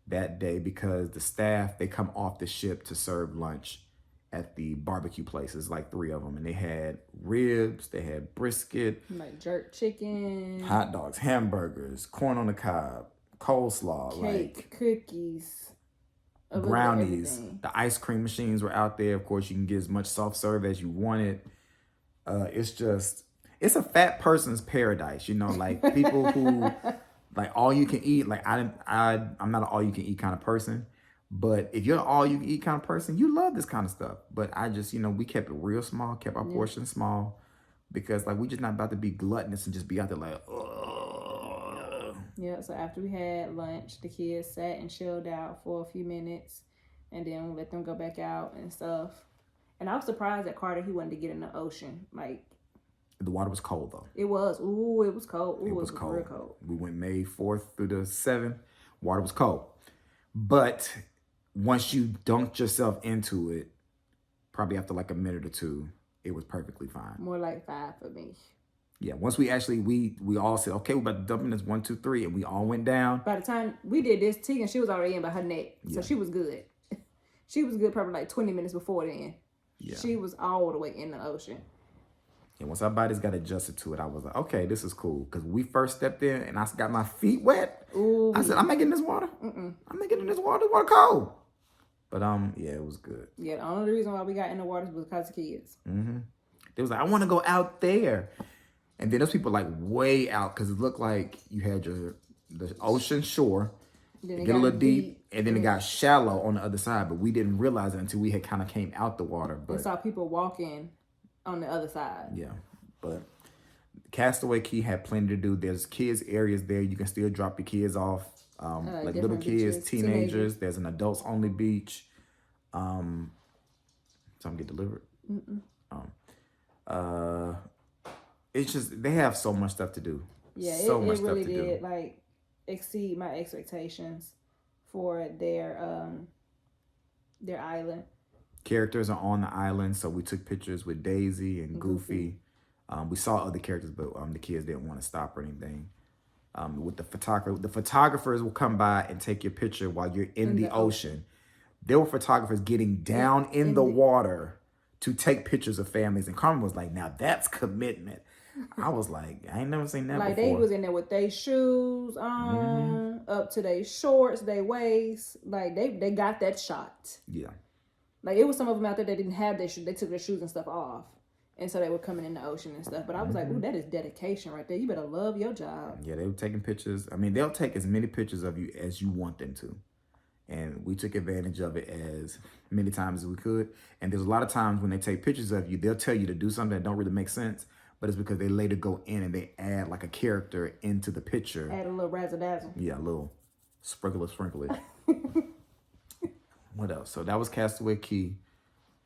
that day because the staff, they come off the ship to serve lunch at the barbecue places, like 3 of them. And they had ribs, they had brisket, like jerk chicken, hot dogs, hamburgers, corn on the cob, coleslaw, cake, cookies, brownies. The ice cream machines were out there. Of course, you can get as much soft serve as you wanted. It's a fat person's paradise, you know, like people who like all you can eat. Like I'm not an all you can eat kind of person, but if you're an all you can eat kind of person, you love this kind of stuff. But I just, we kept it real small, kept our portions small, because like we just not about to be gluttonous and just be out there like, ugh. Yeah. So after we had lunch, the kids sat and chilled out for a few minutes, and then we let them go back out and stuff. And I was surprised that Carter, he wanted to get in the ocean, like. The water was cold though. It was. Ooh, it was cold. Ooh, it was cold. Real cold. We went May 4th through the 7th. Water was cold. But once you dunked yourself into it, probably after like a minute or 2, it was perfectly fine. More like 5 for me. Yeah, once we actually, we all said, okay, we're about to dump in this 1, 2, 3, and we all went down. By the time we did this, Tegan, she was already in by her neck. So she was good. She was good probably like 20 minutes before then. Yeah. She was all the way in the ocean. And once our bodies got adjusted to it, I was like, okay, this is cool. Because we first stepped in and I got my feet wet. Ooh. I said, I'm not getting this water. I'm not getting this water. This water cold. But yeah, it was good. Yeah, the only reason why we got in the water was because of kids. They was like, I want to go out there. And then those people like way out because it looked like you had the ocean shore. Then it get a little deep. And then it got shallow on the other side. But we didn't realize it until we had kind of came out the water. But we saw people walking on the other side. Yeah, but Castaway Key had plenty to do. There's kids areas there. You can still drop your kids off. Like little different kids, beaches, teenagers. There's an adults only beach. Some get delivered. It's just they have so much stuff to do. Yeah, so much it really stuff to did do. like exceed my expectations for their island. Characters are on the island, so we took pictures with Daisy and Goofy. We saw other characters, but the kids didn't want to stop or anything. With the photographers will come by and take your picture while you're in the ocean. There were photographers getting down in the water to take pictures of families, and Carmen was like, "Now that's commitment." I was like, "I ain't never seen that like before." They was in there with their shoes on, up to their shorts, their waist. Like they got that shot. Yeah. Like it was some of them out there that didn't have their shoes. They took their shoes and stuff off. And so they were coming in the ocean and stuff. But I was like, ooh, that is dedication right there. You better love your job. Yeah, they were taking pictures. I mean, they'll take as many pictures of you as you want them to. And we took advantage of it as many times as we could. And there's a lot of times when they take pictures of you, they'll tell you to do something that don't really make sense. But it's because they later go in and they add like a character into the picture. Add a little razzle-dazzle. Yeah, a little sprinkle. What else? So that was Castaway Key.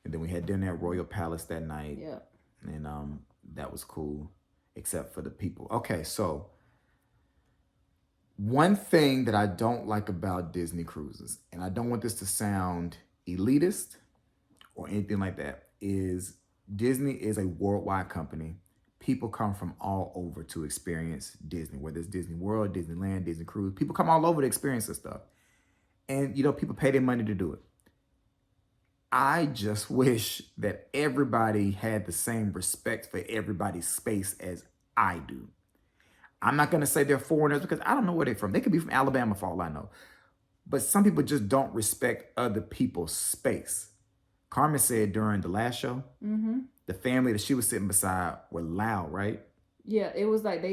And then we had dinner at Royal Palace that night. Yeah. And that was cool, except for the people. Okay, so one thing that I don't like about Disney cruises, and I don't want this to sound elitist or anything like that, is Disney is a worldwide company. People come from all over to experience Disney, whether it's Disney World, Disneyland, Disney Cruise. People come all over to experience this stuff. And, people pay their money to do it. I just wish that everybody had the same respect for everybody's space as I do. I'm not going to say they're foreigners because I don't know where they're from. They could be from Alabama for all I know. But some people just don't respect other people's space. Carmen said during the last show, the family that she was sitting beside were loud, right? Yeah, it was like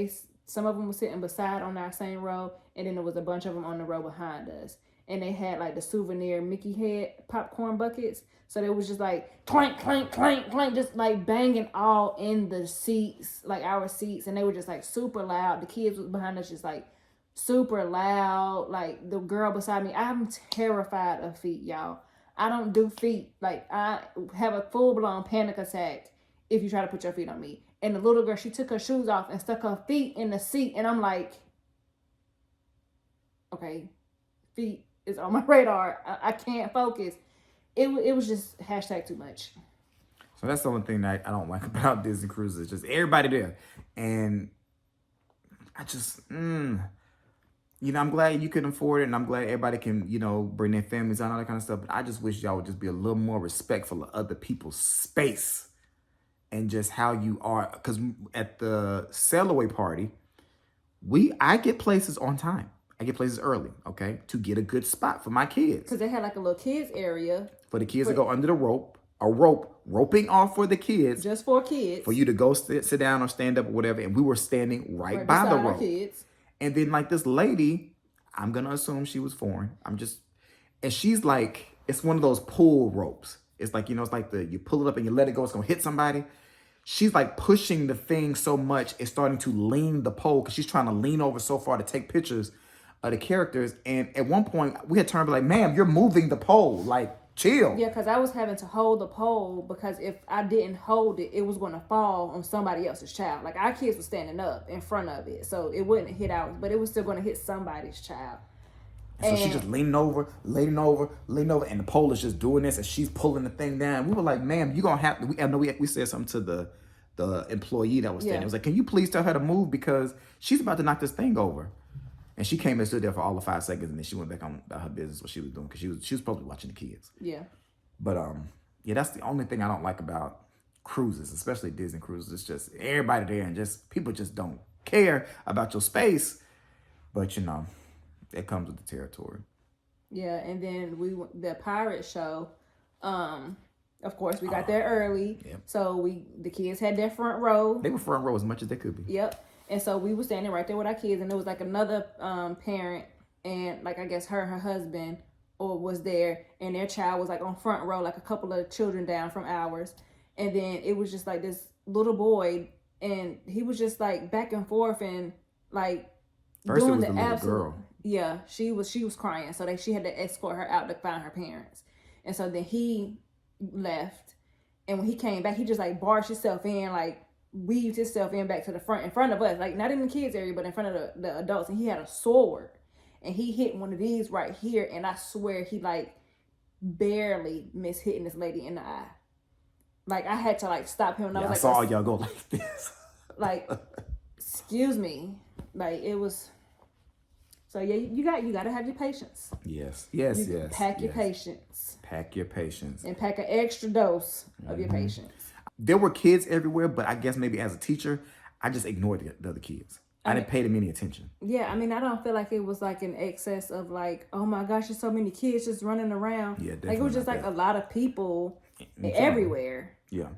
some of them were sitting beside on our same row, and then there was a bunch of them on the row behind us. And they had like the souvenir Mickey head popcorn buckets. So they was just like clank, clank, clank, clank, just like banging all in the seats, like our seats. And they were just like super loud. The kids was behind us just like super loud. Like the girl beside me, I'm terrified of feet, y'all. I don't do feet. Like I have a full blown panic attack if you try to put your feet on me. And the little girl, she took her shoes off and stuck her feet in the seat. And I'm like, okay, feet is on my radar. I can't focus. It was just hashtag too much. So that's the only thing that I don't like about Disney cruises. Just everybody there. And I just, I'm glad you can afford it. And I'm glad everybody can, bring their families on, all that kind of stuff. But I just wish y'all would just be a little more respectful of other people's space. And just how you are. Because at the sail away party, I get places on time. I get places early, okay, to get a good spot for my kids. Because they had like a little kids area. For the kids to go under the rope, roping off for the kids. Just for kids. For you to go sit down or stand up or whatever. And we were standing right by the rope. Kids. And then like this lady, I'm going to assume she was foreign. And she's like, it's one of those pull ropes. It's like, it's like you pull it up and you let it go. It's going to hit somebody. She's like pushing the thing so much, it's starting to lean the pole because she's trying to lean over so far to take pictures of the characters. And at one point we had turned to be like, ma'am, you're moving the pole, like chill. Yeah, because I was having to hold the pole because if I didn't hold it, it was going to fall on somebody else's child. Like our kids were standing up in front of it, so it wouldn't hit ours, but it was still going to hit somebody's child. And so she just leaning over, and the pole is just doing this, and she's pulling the thing down. We were like, ma'am, you're going to have to, I know we said something to the employee that was standing. It was like, can you please tell her to move because she's about to knock this thing over. And she came and stood there for all of 5 seconds, and then she went back on about her business, what she was doing, because she was supposed to be watching the kids. Yeah. But that's the only thing I don't like about cruises, especially Disney cruises. It's just everybody there, and just people just don't care about your space. But it comes with the territory. Yeah, and then the pirate show. Of course, we got there early, so the kids had their front row. They were front row as much as they could be. Yep. And so we were standing right there with our kids, and there was like another parent, and like I guess her husband was there, and their child was like on front row, like a couple of children down from ours. And then it was just like this little boy and he was just like back and forth and like First it doing was the the little absolute. girl. Yeah, she was crying, so she had to escort her out to find her parents, and so then he left, and when he came back, he just like barged himself in, like weaved himself in back to the front in front of us, like not in the kids area, but in front of the adults, and he had a sword, and he hit one of these right here, and I swear he like barely missed hitting this lady in the eye. Like I had to like stop him, and Yeah, I was I like, saw y'all go like this. like, excuse me, like it was. So yeah, you got to have your patience. Yes. Pack your patience. Pack your patience. And pack an extra dose of your patience. There were kids everywhere, but I guess maybe as a teacher, I just ignored the other kids. I didn't pay them any attention. Yeah, I mean, I don't feel like it was like an excess of like, oh my gosh, there's so many kids just running around. Yeah, like it was definitely just not like that. a lot of people In everywhere. Yeah.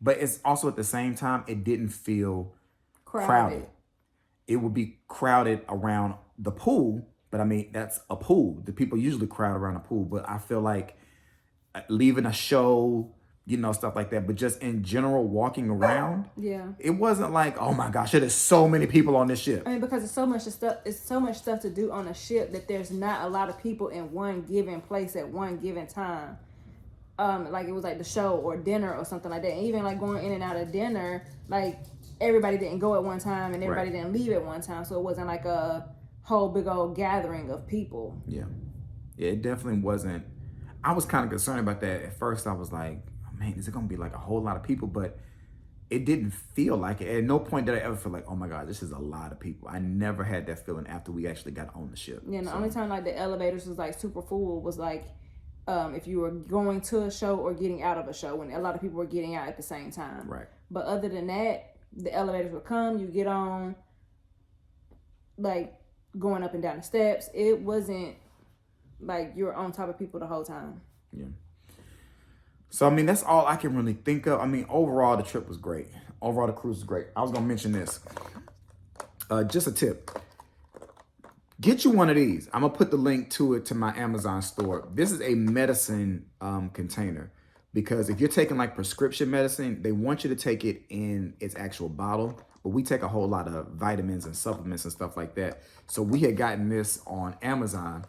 But it's also at the same time, it didn't feel crowded. It would be crowded around the pool, but I mean, that's a pool. The people usually crowd around a pool, but I feel like leaving a show, stuff like that. But just in general, walking around, Yeah, it wasn't like, oh my gosh, there's so many people on this ship. I mean, because it's so much stuff to do on a ship that there's not a lot of people in one given place at one given time. Like it was like the show or dinner or something like that. And even like going in and out of dinner, like everybody didn't go at one time and everybody didn't leave at one time. So it wasn't like a whole big old gathering of people. Yeah, it definitely wasn't. I was kind of concerned about that. At first, I was like, man, is it going to be like a whole lot of people? But it didn't feel like it. At no point did I ever feel like, oh my God, this is a lot of people. I never had that feeling after we actually got on the ship. Yeah, the only time like the elevators was like super full was like if you were going to a show or getting out of a show, when a lot of people were getting out at the same time. Right. But other than that, the elevators would come, you get on, like going up and down the steps. It wasn't like you were on top of people the whole time. Yeah. So, I mean, that's all I can really think of. I mean, overall, the trip was great. Overall, the cruise was great. I was going to mention this. Just a tip. Get you one of these. I'm going to put the link to it to my Amazon store. This is a medicine container, because if you're taking like prescription medicine, they want you to take it in its actual bottle. But we take a whole lot of vitamins and supplements and stuff like that. So we had gotten this on Amazon,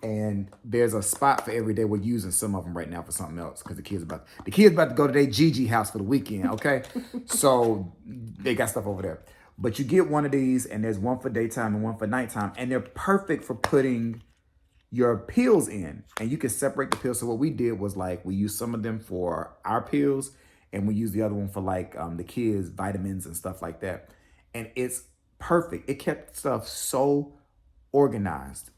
and there's a spot for every day. We're using some of them right now for something else because the kids about to go to their Gigi house for the weekend. Okay, so they got stuff over there. But you get one of these, and there's one for daytime and one for nighttime, and they're perfect for putting your pills in, and you can separate the pills. So what we did was like we used some of them for our pills, and we used the other one for like the kids' vitamins and stuff like that. And it's perfect. It kept stuff so organized.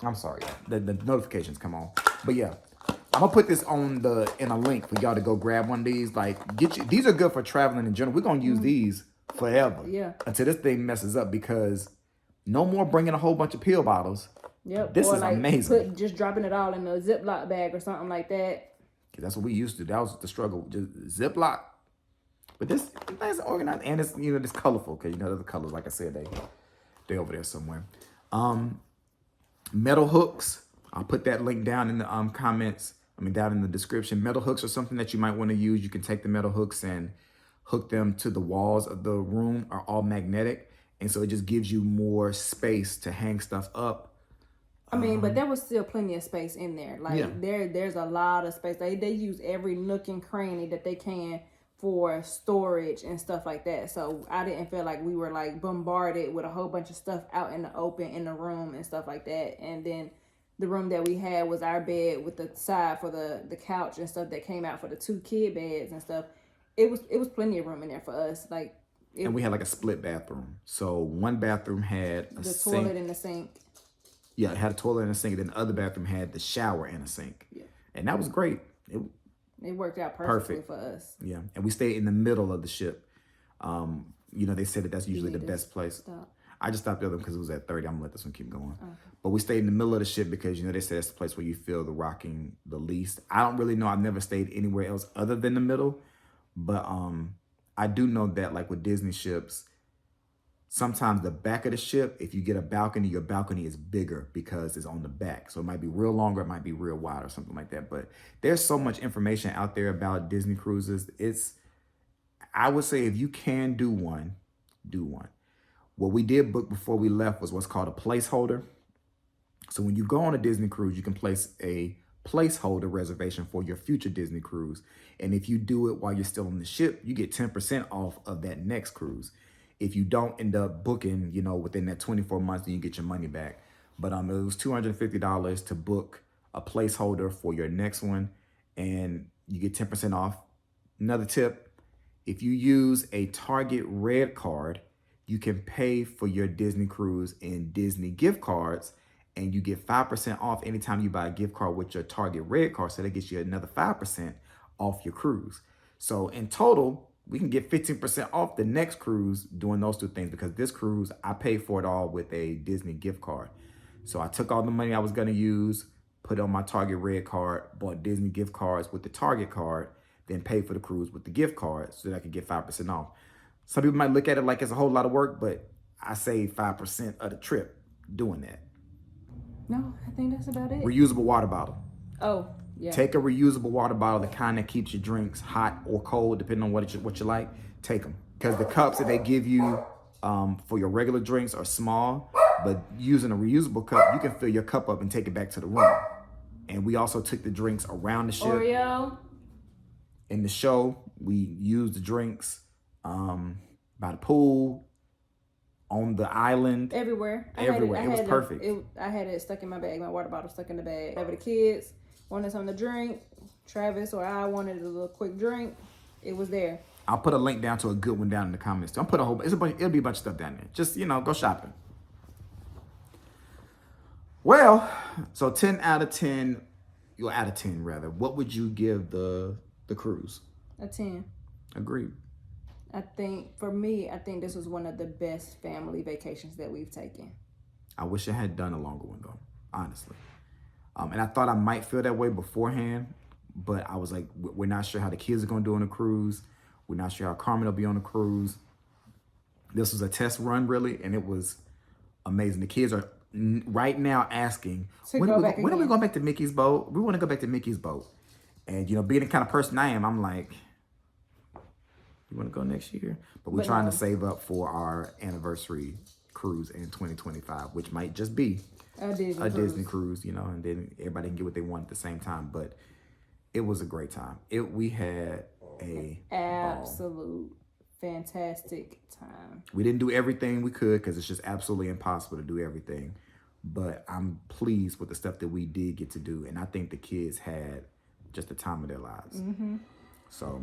I'm sorry, the notifications come on, but yeah. I'm gonna put this in a link for y'all to go grab one of these. Like, these are good for traveling in general. We're gonna use these forever. Yeah. Until this thing messes up, because no more bringing a whole bunch of pill bottles. Yep. This or is like amazing. just dropping it all in a Ziploc bag or something like that. That's what we used to. That was the struggle. Just Ziploc. But this is nice and organized, and it's it's colorful, because the colors, like I said, they over there somewhere. Metal hooks. I'll put that link down in the comments. Down in the description. Metal hooks are something that you might want to use. You can take the metal hooks and hook them to the walls of the room, are all magnetic. And so it just gives you more space to hang stuff up. But there was still plenty of space in there. Like there's a lot of space. They use every nook and cranny that they can for storage and stuff like that. So I didn't feel like we were like bombarded with a whole bunch of stuff out in the open in the room and stuff like that. And then the room that we had was our bed with the side for the couch and stuff that came out for the 2 kid beds and stuff. It was plenty of room in there for us. And we had like a split bathroom. So one bathroom had the toilet and the sink. Yeah, it had a toilet and a sink. And then the other bathroom had the shower and a sink. Yeah. And that was great. It worked out perfectly for us. Yeah. And we stayed in the middle of the ship. They said that's usually the best place. Stop. I just stopped the other one because it was at 30. I'm going to let this one keep going. Okay. But we stayed in the middle of the ship because, they said it's the place where you feel the rocking the least. I don't really know. I've never stayed anywhere else other than the middle. But I do know that, like with Disney ships, Sometimes the back of the ship, if you get a balcony, your balcony is bigger because it's on the back. So it might be real longer, it might be real wide or something like that. But there's so much information out there about Disney cruises. I would say if you can do one, do one. What we did book before we left was what's called a placeholder. So when you go on a Disney cruise, you can place a placeholder reservation for your future Disney cruise. And if you do it while you're still on the ship, you get 10% off of that next cruise. If you don't end up booking, within that 24 months, then you get your money back. But it was $250 to book a placeholder for your next one, and you get 10% off. Another tip, if you use a Target Red card, you can pay for your Disney cruise in Disney gift cards, and you get 5% off anytime you buy a gift card with your Target Red card. So that gets you another 5% off your cruise. So in total, we can get 15% off the next cruise doing those two things, because this cruise, I paid for it all with a Disney gift card. So I took all the money I was going to use, put it on my Target Red card, bought Disney gift cards with the Target card, then paid for the cruise with the gift card so that I could get 5% off. Some people might look at it like it's a whole lot of work, but I saved 5% of the trip doing that. No, I think that's about it. Reusable water bottle. Oh, yeah. Take a reusable water bottle, the kind that keeps your drinks hot or cold, depending on what you like. Take them. Because the cups that they give you for your regular drinks are small, but using a reusable cup, you can fill your cup up and take it back to the room. And we also took the drinks around the ship. Oreo. In the show, we used the drinks by the pool, on the island. Everywhere. Everywhere. It was perfect. I had it stuck in my bag. My water bottle stuck in the bag. Whenever the kids wanted something to drink, Travis or I wanted a little quick drink, it was there. I'll put a link down to a good one down in the comments. I'll put it'll be a bunch of stuff down there. Just, go shopping. Well, so 10 out of 10, you're out of 10 rather. What would you give the cruise? A 10. Agreed. I think this was one of the best family vacations that we've taken. I wish I had done a longer one though, honestly. And I thought I might feel that way beforehand, but I was like, we're not sure how the kids are going to do on the cruise. We're not sure how Carmen will be on the cruise. This was a test run, really, and it was amazing. The kids are right now asking, when are we going back to Mickey's boat? We want to go back to Mickey's boat. And, being the kind of person I am, I'm like, you want to go next year? But we're trying to save up for our anniversary cruise in 2025, which might just be a Disney cruise, and then everybody can get what they want at the same time. But it was a great time. We had a absolute fantastic time. We didn't do everything we could because it's just absolutely impossible to do everything. But I'm pleased with the stuff that we did get to do. And I think the kids had just the time of their lives. Mm-hmm. So,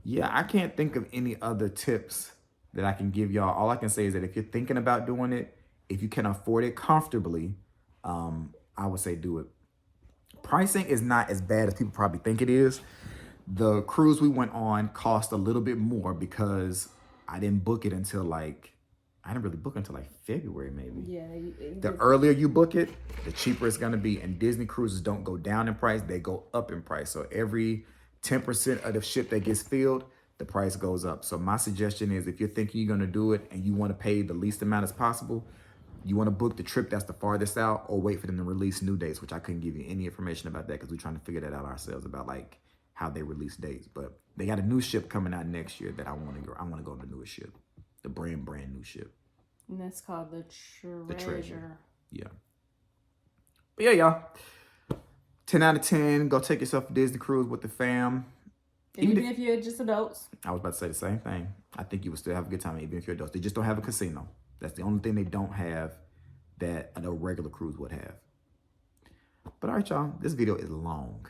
yeah, I can't think of any other tips that I can give y'all. All I can say is that if you're thinking about doing it, if you can afford it comfortably, I would say do it. Pricing is not as bad as people probably think it is. The cruise we went on cost a little bit more because I didn't book it until February maybe. Yeah. The earlier you book it, the cheaper it's going to be. And Disney cruises don't go down in price, they go up in price. So every 10% of the ship that gets filled, the price goes up. So my suggestion is if you're thinking you're going to do it and you want to pay the least amount as possible, you want to book the trip that's the farthest out or wait for them to release new dates, which I couldn't give you any information about that because we're trying to figure that out ourselves about how they release dates. But they got a new ship coming out next year that I want to go. I want to go on the newest ship, the brand new ship. And that's called the Treasure. The Treasure. Yeah. But yeah, y'all. 10 out of 10. Go take yourself a Disney cruise with the fam. Even if you're just adults. I was about to say the same thing. I think you would still have a good time even if you're adults. They just don't have a casino. That's the only thing they don't have that a regular cruise would have. But all right, y'all. This video is long.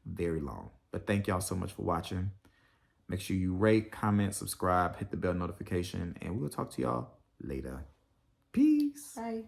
Very long. But thank y'all so much for watching. Make sure you rate, comment, subscribe, hit the bell notification, and we'll talk to y'all later. Peace. Bye.